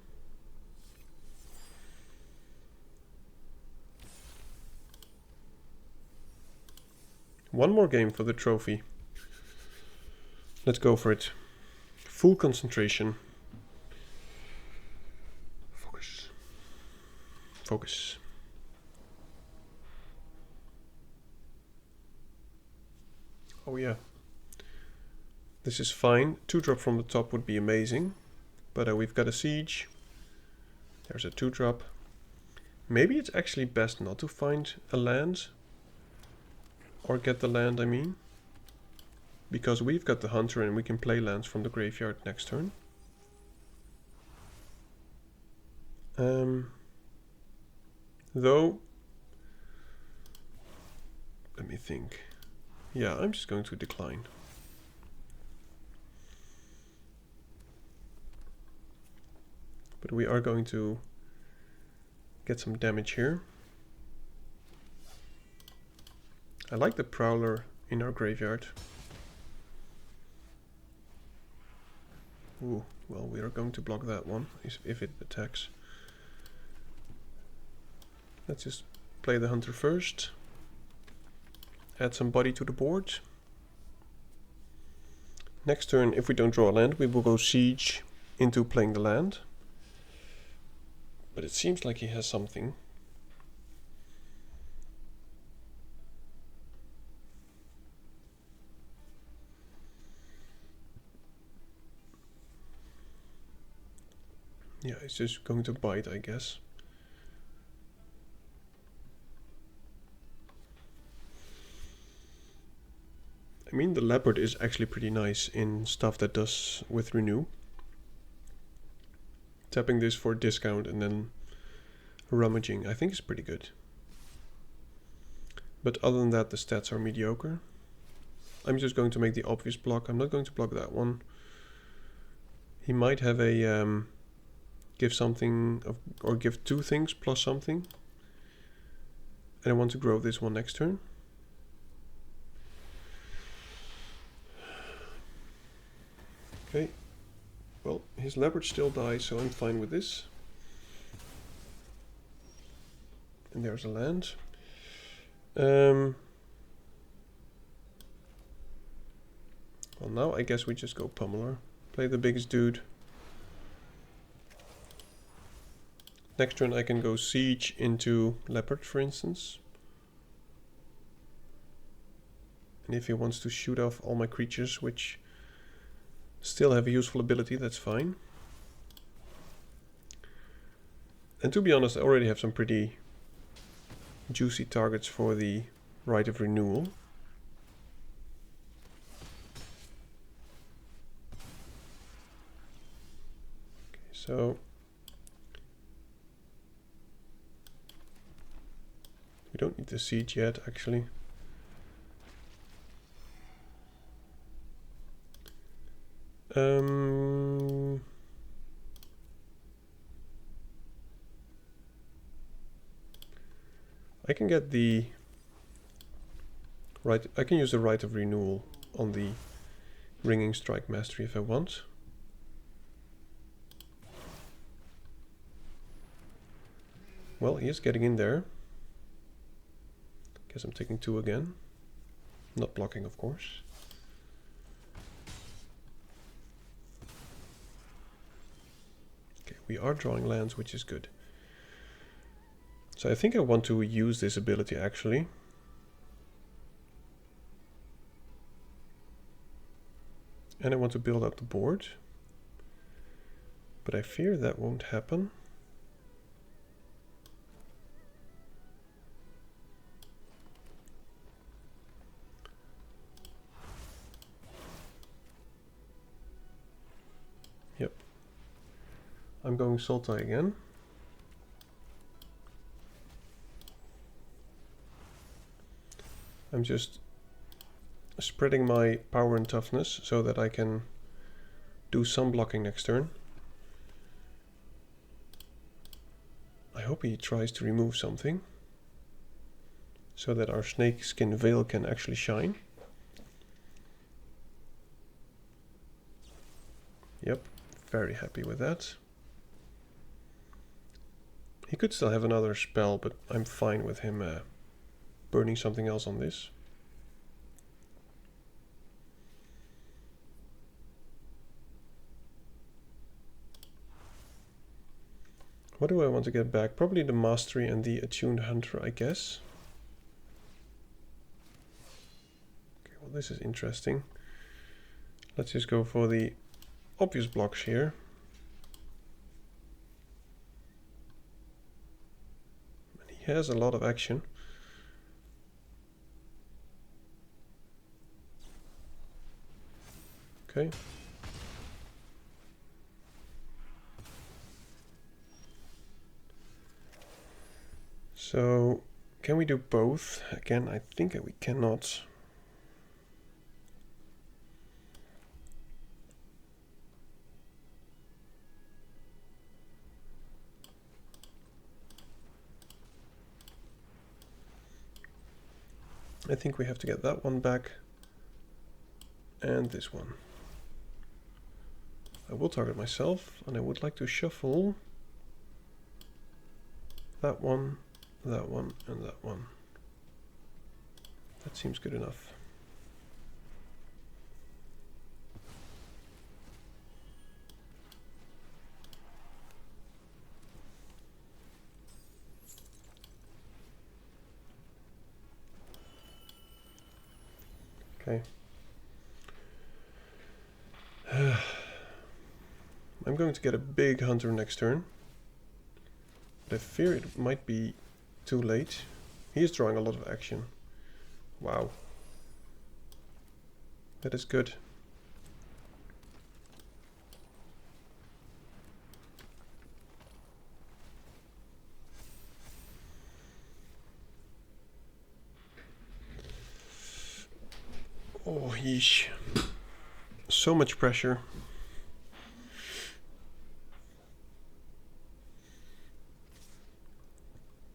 One more game for the trophy. Let's go for it. Full concentration. Focus. Focus. Oh yeah. This is fine. 2-drop from the top would be amazing. But we've got a siege. There's a 2-drop. Maybe it's actually best not to find a land. Or get the land, I mean. Because we've got the hunter and we can play lands from the graveyard next turn. Though, let me think. Yeah, I'm just going to decline. But we are going to get some damage here. I like the Prowler in our graveyard. Ooh, well, we are going to block that one if it attacks. Let's just play the Hunter first. Add some body to the board. Next turn, if we don't draw a land, we will go Siege into playing the land. But it seems like he has something. Yeah, he's just going to bite, I guess. I mean, the leopard is actually pretty nice in stuff that does with renew. Tapping this for discount and then rummaging, I think is pretty good. But other than that, the stats are mediocre. I'm just going to make the obvious block. I'm not going to block that one. He might have a give something or give two things plus something. And I want to grow this one next turn. Okay. Well, his leopard still dies, so I'm fine with this. And there's a land. Well, now I guess we just go Pummeler. Play the biggest dude. Next turn I can go Siege into Leopard, for instance. And if he wants to shoot off all my creatures, which still have a useful ability, that's fine. And to be honest, I already have some pretty juicy targets for the Right of Renewal. Okay, so we don't need the Siege yet, actually. I can get the right. I can use the Right of Renewal on the Ringing Strike Mastery if I want. Well, he is getting in there. Guess I'm taking 2 again. Not blocking, of course. Okay, we are drawing lands, which is good. So I think I want to use this ability actually. And I want to build up the board. But I fear that won't happen. Yep. I'm going Sultai again. I'm just spreading my power and toughness so that I can do some blocking next turn. I hope he tries to remove something so that our snakeskin veil can actually shine. Yep, very happy with that. He could still have another spell, but I'm fine with him burning something else on this. What do I want to get back? Probably the Mastery and the Attuned Hunter, I guess. Okay, well, this is interesting. Let's just go for the obvious blocks here. And he has a lot of action. Okay. So can we do both? Again, I think we cannot. I think we have to get that one back and this one. I will target myself, and I would like to shuffle that one, and that one. That seems good enough. Okay. I'm going to get a big hunter next turn. But I fear it might be too late. He is drawing a lot of action. Wow. That is good. Oh, yeesh. So much pressure.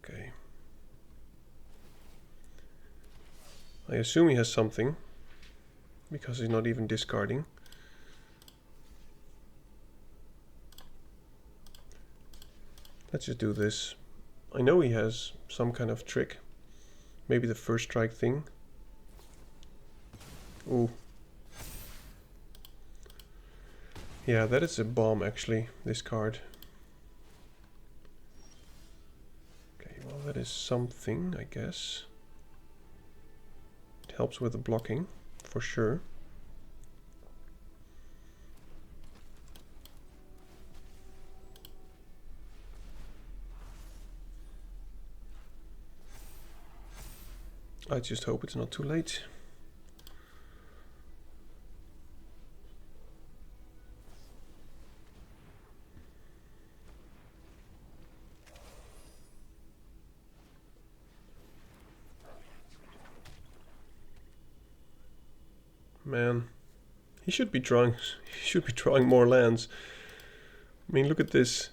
Okay. I assume he has something, because he's not even discarding. Let's just do this. I know he has some kind of trick. Maybe the first strike thing. Ooh. Yeah, that is a bomb actually, this card. Okay, well that is something, I guess. It helps with the blocking, for sure. I just hope it's not too late. Man, he should be drawing more lands. I mean, look at this.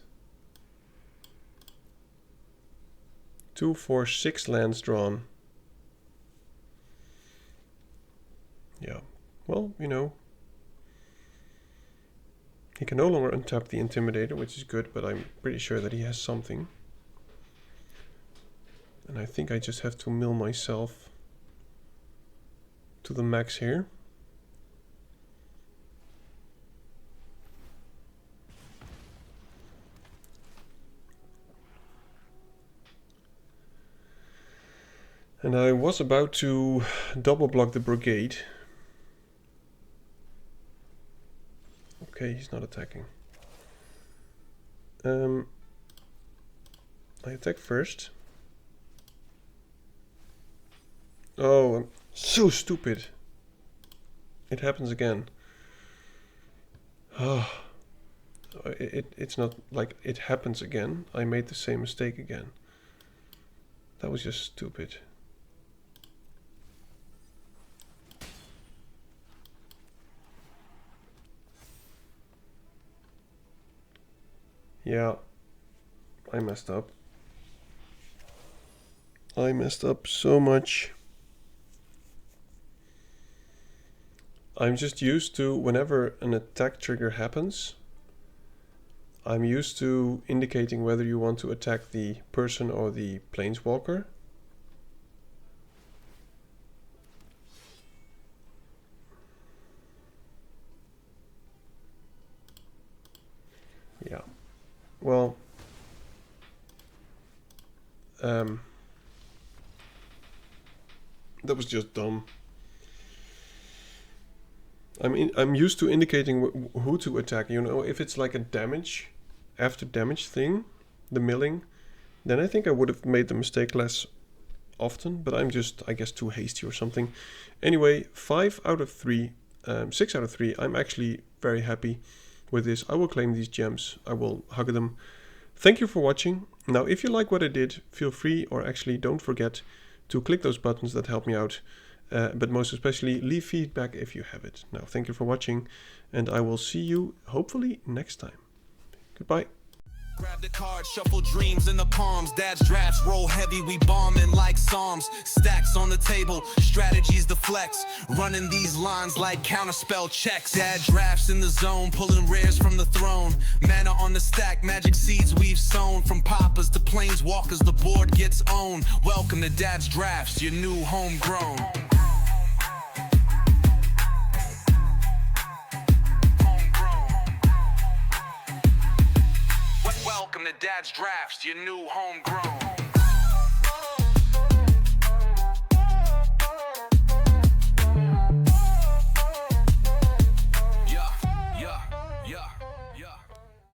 2, 4, 6 lands drawn. Yeah, well, you know, he can no longer untap the Intimidator, which is good, but I'm pretty sure that he has something. And I think I just have to mill myself to the max here. And I was about to double block the Brigade. Okay, he's not attacking. I attack first. Oh, I'm so stupid. It happens again. Oh, it's not like it happens again. I made the same mistake again. That was just stupid. Yeah, I messed up. I messed up so much. I'm just used to, whenever an attack trigger happens, I'm used to indicating whether you want to attack the person or the planeswalker. Yeah. Well, that was just dumb. I'm used to indicating who to attack. You know, if it's like a damage, after damage thing, the milling, then I think I would have made the mistake less often. But I'm just, I guess, too hasty or something. Anyway, 5 out of 3, 6 out of 3. I'm actually very happy with this. I will claim these gems. I will hug them. Thank you for watching. Now, if you like what I did, feel free, or actually don't forget, to click those buttons that help me out. But most especially, leave feedback if you have it. Now, thank you for watching, and I will see you, hopefully, next time. Goodbye. Grab the card, shuffle dreams in the palms. Dad's drafts roll heavy, we bombing like psalms. Stacks on the table, strategies to flex. Running these lines like counterspell checks. Dad drafts in the zone, pulling rares from the throne. Mana on the stack, magic seeds we've sown. From poppers to planeswalkers, the board gets owned. Welcome to Dad's drafts, your new homegrown. Welcome to Dad's drafts, your new homegrown.